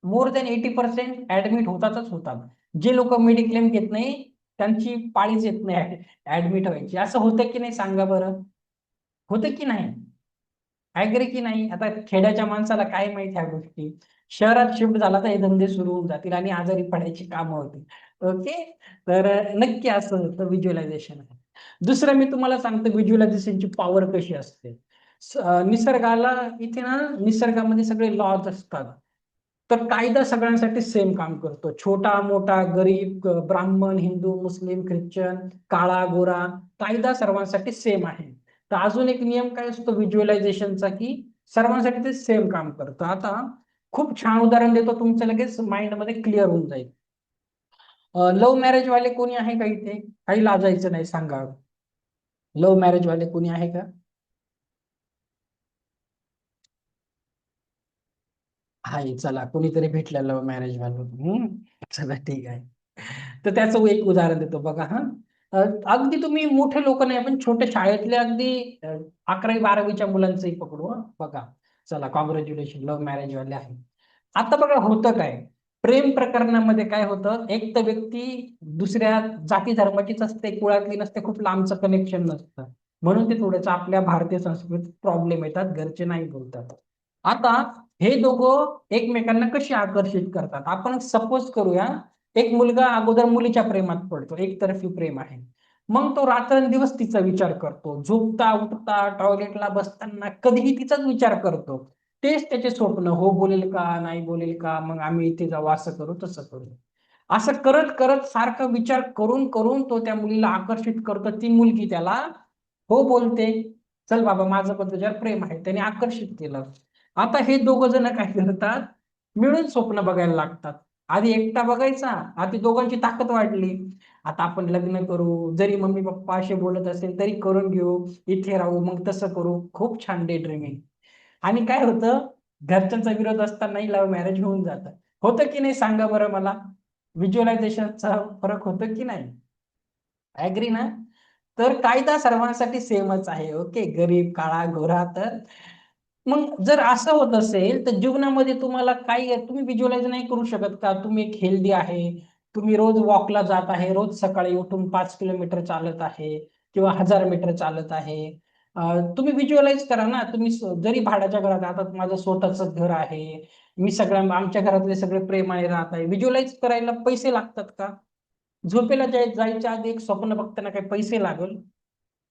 मोर दॅन 80% ऍडमिट होतातच होतात. जे लोक मेडिक्लेम घेत नाही त्यांची पाळीच येत नाही ऍडमिट व्हायची. असं होतं की नाही सांगा बरं, होतं की नाही? ऍग्री की नाही? आता खेड्याच्या माणसाला काय माहिती ह्या गोष्टी, शहरात शिफ्ट झाला तर हे धंदे सुरू होऊन जातील आणि आजारी पडायची कामं होतील. ओके, तर नक्की असं होतं व्हिज्युअलायझेशन. दुसरं मी तुम्हाला सांगतो व्हिज्युअलायझेशनची पॉवर कशी असते. निसर्गाला, इथे ना निसर्गामध्ये सगळे लॉज असतात, तर कायदा सगळ्यांसाठी सेम काम करतो. छोटा मोठा, गरीब, ब्राह्मण, हिंदू, मुस्लिम, ख्रिश्चन, काळा गोरा, कायदा सर्वांसाठी सेम आहे. तर अजून एक नियम काय असतो व्हिज्युअलायझेशनचा, की सर्वांसाठी ते सेम काम करतं. आता खूप छान उदाहरण देतो, तुमचं लगेच माइंड मध्ये क्लिअर होऊन जाईल. लव्ह मॅरेज वाले कोणी आहे का इथे? काही लाजायचं नाही, सांगा. लव्ह मॅरेज वाले कोणी आहे का? आहे, चला कोणीतरी भेटलं लव्ह मॅरेज वालं. चला ठीक आहे. तर त्याचं एक उदाहरण देतो बघा. अगदी तुम्ही मोठे लोक नाही, पण छोटे शाळेतले अगदी 11वी 12वीच्या मुलांचंही पकडू. बघा, चला कॉंग्रॅच्युलेशन, लव्ह मॅरेज वाले आहे. आता बघा होतं काय, प्रेम प्रकरणामध्ये काय होतं, एक तर व्यक्ती दुसऱ्या जाती धर्माचीच असते, कुळातली नसते, खूप लांबचं कनेक्शन नसतं, म्हणून ते थोडंसं आपल्या भारतीय संस्कृतीत प्रॉब्लेम येतात, घरचे नाही बोलतात. आता हे दोघं एकमेकांना कशी आकर्षित करतात, आपण सपोज करूया एक मुलगा अगोदर मुलीच्या प्रेमात पडतो, एकतर्फी प्रेम आहे. मग तो रात्रंदिवस तिचा विचार करतो, झोपता उठता टॉयलेटला बसताना कधीही तिचाच विचार करतो. तेच त्याचे स्वप्न, हो बोलेल का, नाही बोलेल का, मग आम्ही इथे जाऊ, असं करू तसं करू. असं करत करत सारखा विचार करून करून तो त्या मुलीला आकर्षित करतो. ती मुलगी त्याला हो बोलते. चल बाबा, माझं पण तुझ्यावर प्रेम आहे. त्याने आकर्षित केलं. आता हे दोघं जण काय करतात, मिळून स्वप्न बघायला लागतात. आधी एकटा बघायचा, आता दोघांची ताकद वाढली. आता आपण लग्न करू, जरी मम्मी पप्पा असे बोलत असेल तरी करून घेऊ, इथे राहू, मग तसं करू. खूप छान डे ड्रीमिंग. आणि काय होतं, घरच्यांचा विरोध असतानाही लव्ह मॅरेज होऊन जातं. होतं की नाही सांगा बरं मला. व्हिज्युअलायझेशनचा फरक होतो की नाही? ऍग्री ना? तर कायदा सर्वांसाठी सेमच आहे. ओके, गरीब, काळा, गोरा. तर मग जर असं होत असेल तर जीवनामध्ये तुम्हाला काय, तुम्ही व्हिज्युअलाइज नाही करू शकत का? तुम्ही एक हेल्दी आहे, तुम्ही रोज वॉकला जात आहे, रोज सकाळी उठून 5 किलोमीटर चालत आहे किंवा 1000 मीटर चालत आहे. तुम्ही व्हिज्युअलाइज करा ना. तुम्ही जरी भाड्याच्या घरात राहतात, माझं स्वतःच घर आहे, मी सगळ्या आमच्या घरातले सगळे प्रेमाने राहत आहे. व्हिज्युअलाइज करायला पैसे लागतात का? झोपेला जायच्या आधी एक स्वप्न बघताना काही पैसे लागल?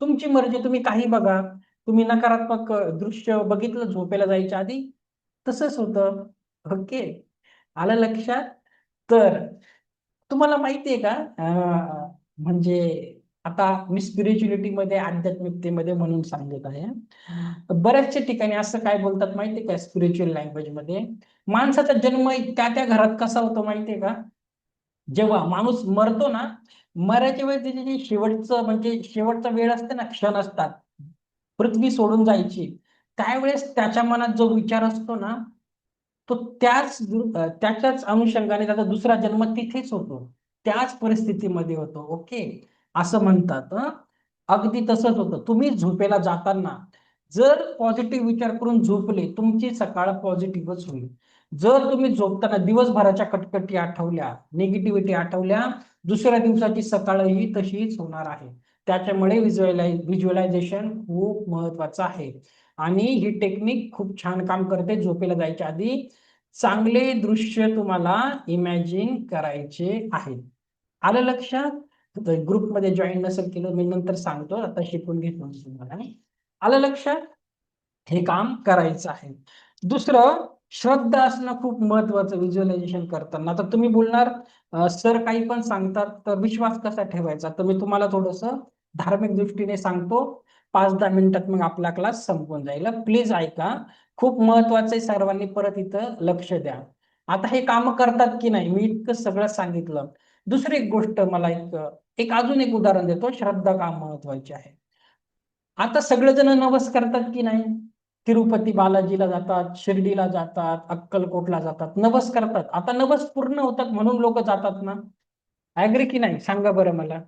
तुमची मर्जी, तुम्ही काही बघा. तुम्ही नकारात्मक दृश्य बघितलं झोपेला जायच्या आधी, तसंच होतं. ओके, आलं लक्षात? तर तुम्हाला माहितीये का, म्हणजे आता मी स्पिरिच्युअलिटी मध्ये, आध्यात्मिकतेमध्ये म्हणून सांगत आहे. बऱ्याचशा ठिकाणी असं काय बोलतात माहितीये का, स्पिरिच्युअल लँग्वेज मध्ये, माणसाचा जन्म त्या त्या घरात कसा होतो माहितीये का? जेव्हा माणूस मरतो ना, मरायच्या वेळेस त्याची जी शेवटचं म्हणजे शेवटचा वेळ असते ना, क्षण असतात, पृथ्वी सोडून जायची, त्यावेळेस त्याच्या मनात जो विचार असतो ना, तो त्याच्याच अनुषंगाने त्याचा दुसरा जन्म तिथेच होतो, त्याच परिस्थितीमध्ये होतो. ओके, असं म्हणतात. अगदी तसंच होतं. तुम्ही झोपेला जाताना जर पॉझिटिव्ह विचार करून झोपले, तुमची सकाळ पॉझिटिव्हच होईल. जर तुम्ही झोपताना दिवसभराच्या कटकटी आठवल्या, निगेटिव्हिटी आठवल्या, दुसऱ्या दिवसाची सकाळही तशीच होणार आहे. त्याच्यामुळे व्हिज्युअलायझेशन खूप महत्वाचं आहे. आणि ही टेक्निक खूप छान काम करते. झोपेला जायच्या आधी चांगले दृश्य तुम्हाला इमॅजिन करायचे आहेत. आलं लक्षात? ग्रुपमध्ये जॉईन नसेल केलं, मी नंतर सांगतो, आता शिकून घेतो तुम्हाला. आलं लक्षात? हे काम करायचं आहे. दुसरं, श्रद्धा असणं खूप महत्वाचं व्हिज्युअलायझेशन करताना. आता तुम्ही बोलणार, सर काही पण सांगतात तर विश्वास कसा ठेवायचा? तर मी तुम्हाला थोडस धार्मिक दृष्टीने सांगतो. 5-10 मिनिटात मग आपला क्लास संपून जाईल. प्लीज ऐका, खूप महत्वाचं आहे. सर्वांनी परत इथं लक्ष द्या. आता हे काम करतात की नाही, मी इतकं सगळं सांगितलं. दुसरी एक गोष्ट, मला एक अजून एक उदाहरण देतो, श्रद्धा का महत्वाची आहे. आता सगळेजण नवस करतात की नाही? तिरुपती बालाजीला जातात, शिर्डीला जातात, अक्कलकोटला जातात, नवस करतात. आता नवस पूर्ण होतात म्हणून लोक जातात ना. ऍग्री की नाही सांगा बरं मला.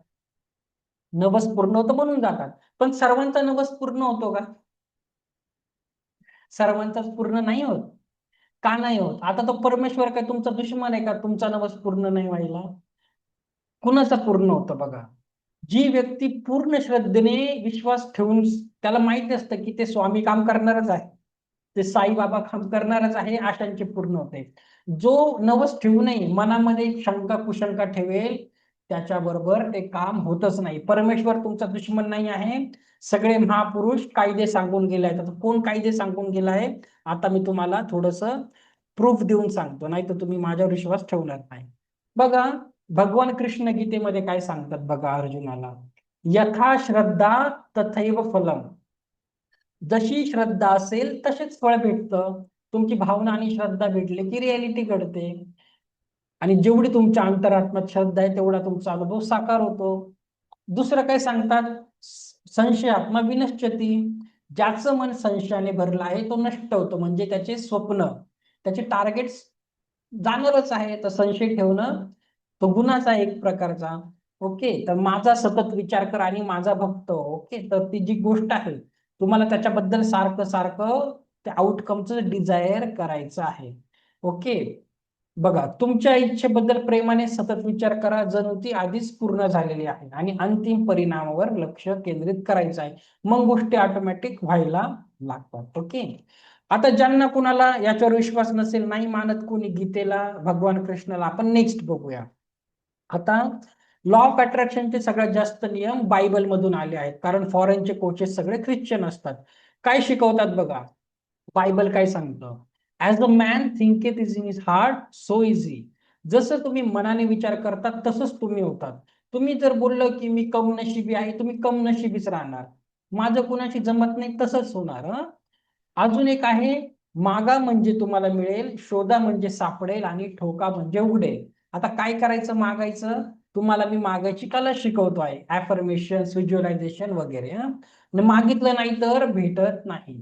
नवस पूर्ण होतं म्हणून जातात. पण सर्वांचा नवस पूर्ण होतो का? सर्वांचाच पूर्ण नाही होत. का नाही होत? आता तो परमेश्वर काय तुमचा दुश्मन आहे का तुमचा नवस पूर्ण नाही व्हायला? कुणाचा पूर्ण होतं बघा? जी व्यक्ती पूर्ण श्रद्धेने विश्वास ठेवून, त्याला माहिती असतं की ते स्वामी काम करणारच आहे, ते साईबाबा काम करणारच आहे, आशांचे पूर्ण होते. जो नवस ठेवू नये, मनामध्ये शंका कुशंका ठेवेल, त्याच्याबरोबर ते काम होतच नाही. परमेश्वर तुमचा दुश्मन नाही आहे. सगळे महापुरुष कायदे सांगून गेले आहेत. आता कोण कायदे सांगून गेला आहे, आता मी तुम्हाला थोडस प्रूफ देऊन सांगतो, नाही तर तुम्ही माझ्यावर विश्वास ठेवणार नाही. बघा, भगवान कृष्ण गीतेमध्ये काय सांगतात बघा अर्जुनाला, यथा श्रद्धा तथैव फलम. जशी श्रद्धा असेल तसेच फळ भेटतं. तुमची भावना आणि श्रद्धा भेटले की रियालिटी घडते. आणि जेवढी तुमच्या अंतरात्म्यात श्रद्धा आहे तेवढा तुमचा अनुभव साकार होतो. दुसरं काय सांगतात, संशयात्मा विनश्यती. ज्याचं मन संशयाने भरलं आहे तो नष्ट होतो, म्हणजे त्याचे स्वप्न, त्याचे टार्गेट्स जाणारच आहे. तर संशय ठेवणं तो गुन्हाचा एक प्रकारचा. ओके, तर माझा सतत विचार कर आणि माझा भक्त. ओके, तर ती जी गोष्ट आहे, तुम्हाला त्याच्याबद्दल सारखं सारखं त्या आउटकमचं डिझायर करायचं आहे. ओके, बघा, तुमच्या इच्छेबद्दल प्रेमाने सतत विचार करा, जणू ती आधीच पूर्ण झालेली आहे, आणि अंतिम परिणामावर लक्ष केंद्रित करायचं आहे. मग गोष्टी ऑटोमॅटिक व्हायला लागतात. ओके, आता ज्यांना कुणाला याच्यावर विश्वास नसेल, नाही मानत कोणी गीतेला, भगवान कृष्णाला, आपण नेक्स्ट बघूया. आता लॉ ऑफ अट्रॅक्शनचे सगळ्यात जास्त नियम बायबल मधून आले आहेत, कारण फॉरेनचे कोचेस सगळे ख्रिश्चन असतात. काय शिकवतात बघा, बायबल काय सांगतं, as a man thinketh is in his heart so is he. जसं तुम्ही मनाने विचार करतात तसंच तुम्ही होतात. तुम्ही जर बोललं की मी कमनशिबी आहे, तुम्ही कमनशिबीच राहणार. माझं कुणाशी जमत नाही तसंच होणार. अजून एक आहे, मागा म्हणजे तुम्हाला मिळेल, शोधा म्हणजे सापडेल आणि ठोका म्हणजे उघडेल. आता काय करायचं मागायचं? तुम्हाला मी मागायची कला शिकवतो आहे, ऍफर्मेशन, व्हिज्युअलायझेशन वगैरे. मागितलं नाही तर भेटत नाही.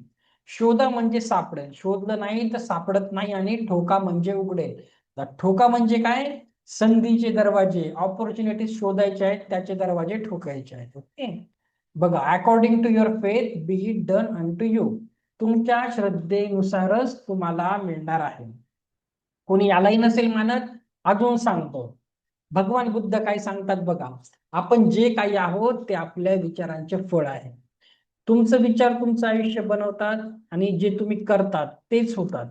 शोधा म्हणजे सापडेल, शोधलं नाही तर सापडत नाही, आणि ठोका म्हणजे उघडेल. तर ठोका म्हणजे काय? संधीचे दरवाजे, ऑपॉर्च्युनिटी शोधायचे आहेत, त्याचे दरवाजे ठोकायचे आहेत. ओके. बघा, according to your faith be it done unto you. तुमच्या श्रद्धेनुसारच तुम्हाला मिळणार आहे. कोणी यालाही नसेल मानत, अजून सांगतो. भगवान बुद्ध काय सांगतात बघा, आपण जे काही आहोत ते आपल्या विचारांचे फळ आहे. तुमचं विचार तुमचं आयुष्य बनवतात, आणि जे तुम्ही करतात तेच होतात.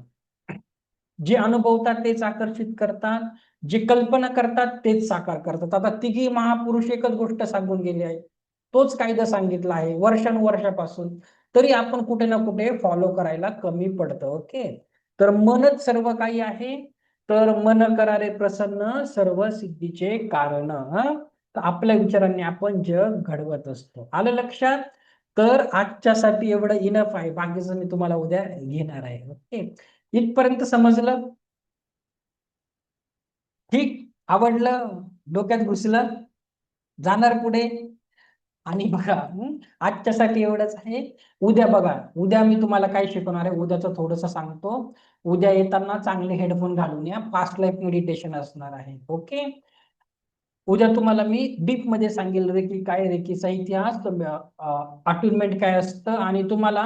जे अनुभवतात तेच आकर्षित करतात, जे कल्पना करतात तेच साकार करतात. आता तिघी महापुरुष एकच गोष्ट सांगून गेले आहे, तोच कायदा सांगितला आहे वर्षानुवर्षापासून. तरी आपण कुठे ना कुठे फॉलो करायला कमी पडतं. ओके. तर मनच सर्व काही आहे. तर मन करारे प्रसन्न, सर्व सिद्धीचे कारण. तर आपल्या विचारांनी आपण जग घडवत असतो. आलं लक्षात? तर आजच्यासाठी एवढं इनफ आहे, बाकीचं मी तुम्हाला उद्या घेणार आहे. ओके. इथपर्यंत समजलं? ठीक. आवडलं? डोक्यात घुसलं? जाणार पुढे? आणि बघा, आजच्यासाठी एवढंच आहे. उद्या बघा, उद्या मी तुम्हाला काय शिकवणार आहे उद्याचं थोडंसं सांगतो. उद्या येताना चांगले हेडफोन घालून या, पास्ट लाईफ मेडिटेशन असणार आहे. ओके. उद्या तुम्हाला मी डीप मध्ये सांगेल रेकी काय, रेकीचा इतिहास, अटुनमेंट काय असतं, आणि तुम्हाला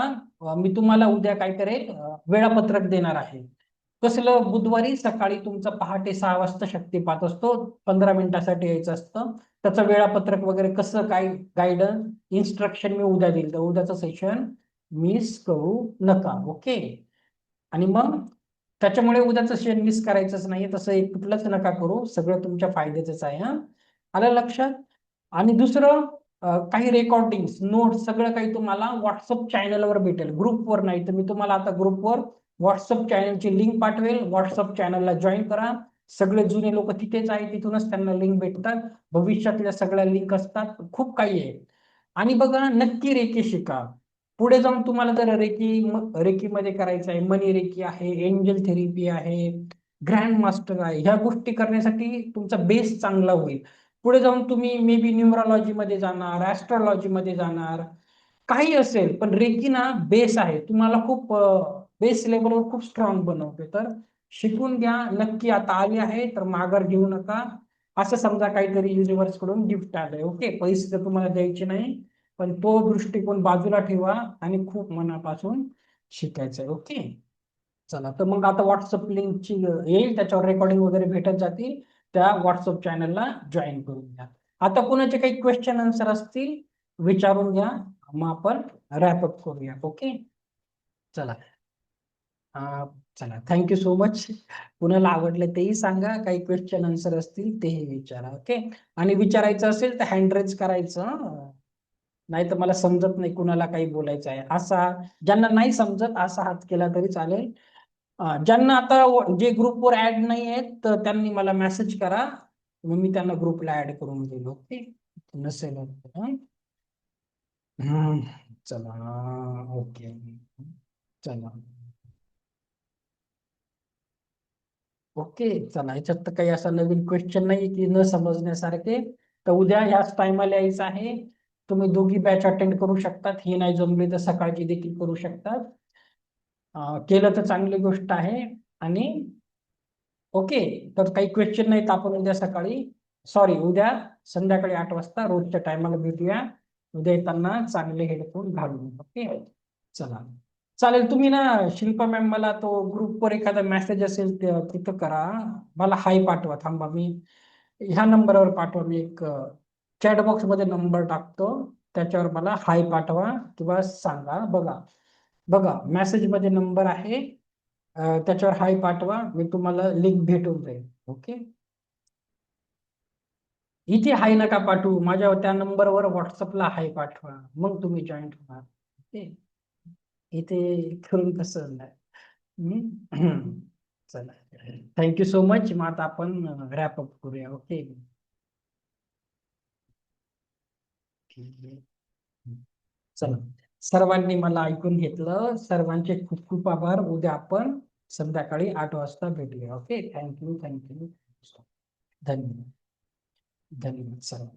मी तुम्हाला उद्या काय करेल, वेळापत्रक देणार आहे. कसलं? बुधवारी सकाळी तुमचं पहाटे 6 वाजता शक्तिपात असतो, 15 मिनिटासाठी यायचं असतं. त्याचं वेळापत्रक वगैरे कसं काय, गायडन्स, इन्स्ट्रक्शन मी उद्या देईल. तर उद्याचं सेशन मिस करू नका. ओके. आणि मग त्याच्यामुळे उद्याचं सेशन मिस करायचंच नाही, तसं एक कुठलंच नका करू, सगळं तुमच्या फायद्याचंच आहे. आलं लक्षात? आणि दुसरं, काही रेकॉर्डिंग नोट्स सगळं काही तुम्हाला व्हॉट्सअप चॅनलवर भेटेल, ग्रुपवर नाही. तर मी तुम्हाला आता ग्रुपवर व्हॉट्सअप चॅनलची लिंक पाठवेल. व्हॉट्सअप चॅनलला जॉईन करा. सगळे जुने लोक तिथेच आहे, तिथूनच त्यांना लिंक भेटतात. भविष्यातल्या सगळ्या लिंक असतात, खूप काही आहे. आणि बघा, नक्की रेकी शिका. पुढे जाऊन तुम्हाला जर रेकीमध्ये करायचं आहे, मनी रेकी आहे, एंजल थेरपी आहे, ग्रँड मास्टर आहे, ह्या गोष्टी करण्यासाठी तुमचा बेस चांगला होईल. पुढे जाऊन तुम्ही मे बी न्यूमरॉलॉजी मध्ये जाणार, ऍस्ट्रॉलॉजी मध्ये जाणार, काही असेल, पण रेकी ना बेस आहे, तुम्हाला खूप बेस लेवलवर खूप स्ट्रॉंग बनवते. तर शिकून घ्या नक्की. आता आली आहे तर माघार घेऊ नका. असं समजा काहीतरी युनिव्हर्स कडून गिफ्ट आलंय. ओके. पैसे तर तुम्हाला द्यायचे नाही, पण तो दृष्टिकोन बाजूला ठेवा आणि खूप मनापासून शिकायचंय. ओके. चला, तर मग आता व्हॉट्सअप लिंकची येईल, त्याच्यावर रेकॉर्डिंग वगैरे भेटत जातील. त्या व्हॉट्सअप चॅनलला जॉईन करून घ्या. आता कोणाचे काही क्वेश्चन आन्सर असतील विचारून घ्या, मग आपण रॅपअप करूया. ओके. चला. चला, थँक्यू सो मच. कुणाला आवडलं तेही सांगा, काही क्वेश्चन आन्सर असतील तेही विचारा. ओके. आणि विचारायचं असेल तर हँड रेज करायचं, नाही तर मला समजत नाही कुणाला काही बोलायचं आहे असा. ज्यांना नाही समजत असा हात केला तरी चालेल. ज्यांना आता जे ग्रुपवर ऍड नाही आहेत तर त्यांनी मला मेसेज करा, मग मी त्यांना ग्रुपला ऍड करून देईल. ओके. नसेल तर, चला. ओके. चला. ओके. चला, ह्याच्यात तर काही असा नवीन क्वेश्चन नाही की न समजण्यासारखे. तर उद्या ह्याच टायमाला यायचं आहे. तुम्ही दोघी बॅच अटेंड करू शकतात, ही नाही जमली तर सकाळची देखील करू शकतात. केलं तर चांगली गोष्ट आहे. आणि ओके. तर काही क्वेश्चन नाहीत, आपण उद्या सकाळी, सॉरी उद्या संध्याकाळी 8 वाजता रोजच्या टायमाला भेटूया. उद्या येताना चांगले हेडफोन घालून. ओके. चला. चालेल. तुम्ही ना शिल्पा मॅम, मला तो ग्रुपवर एखादा मेसेज असेल तिथं करा, मला हाय पाठवा. थांबा, मी ह्या नंबरवर पाठवा. मी एक चॅट बॉक्स मध्ये नंबर टाकतो, त्याच्यावर मला हाय पाठवा किंवा सांगा. बघा बघा, मेसेज मध्ये नंबर आहे, त्याच्यावर हाय पाठवा, मी तुम्हाला लिंक भेटून जाईल. ओके. इथे हाय नका पाठवू, माझ्या त्या नंबरवर व्हॉट्सअपला हाय पाठवा, मग तुम्ही जॉईन होणार. ओके. इथे करून कसं नाही. चला थँक्यू सो मच. मग आता आपण रॅप अप करूया. ओके. चला सर्वांनी मला ऐकून घेतलं. सर्वांचे खूप खूप आभार. उद्या आपण संध्याकाळी 8 वाजता भेटूया. ओके. थँक्यू. धन्यवाद. धन्यवाद सर्व.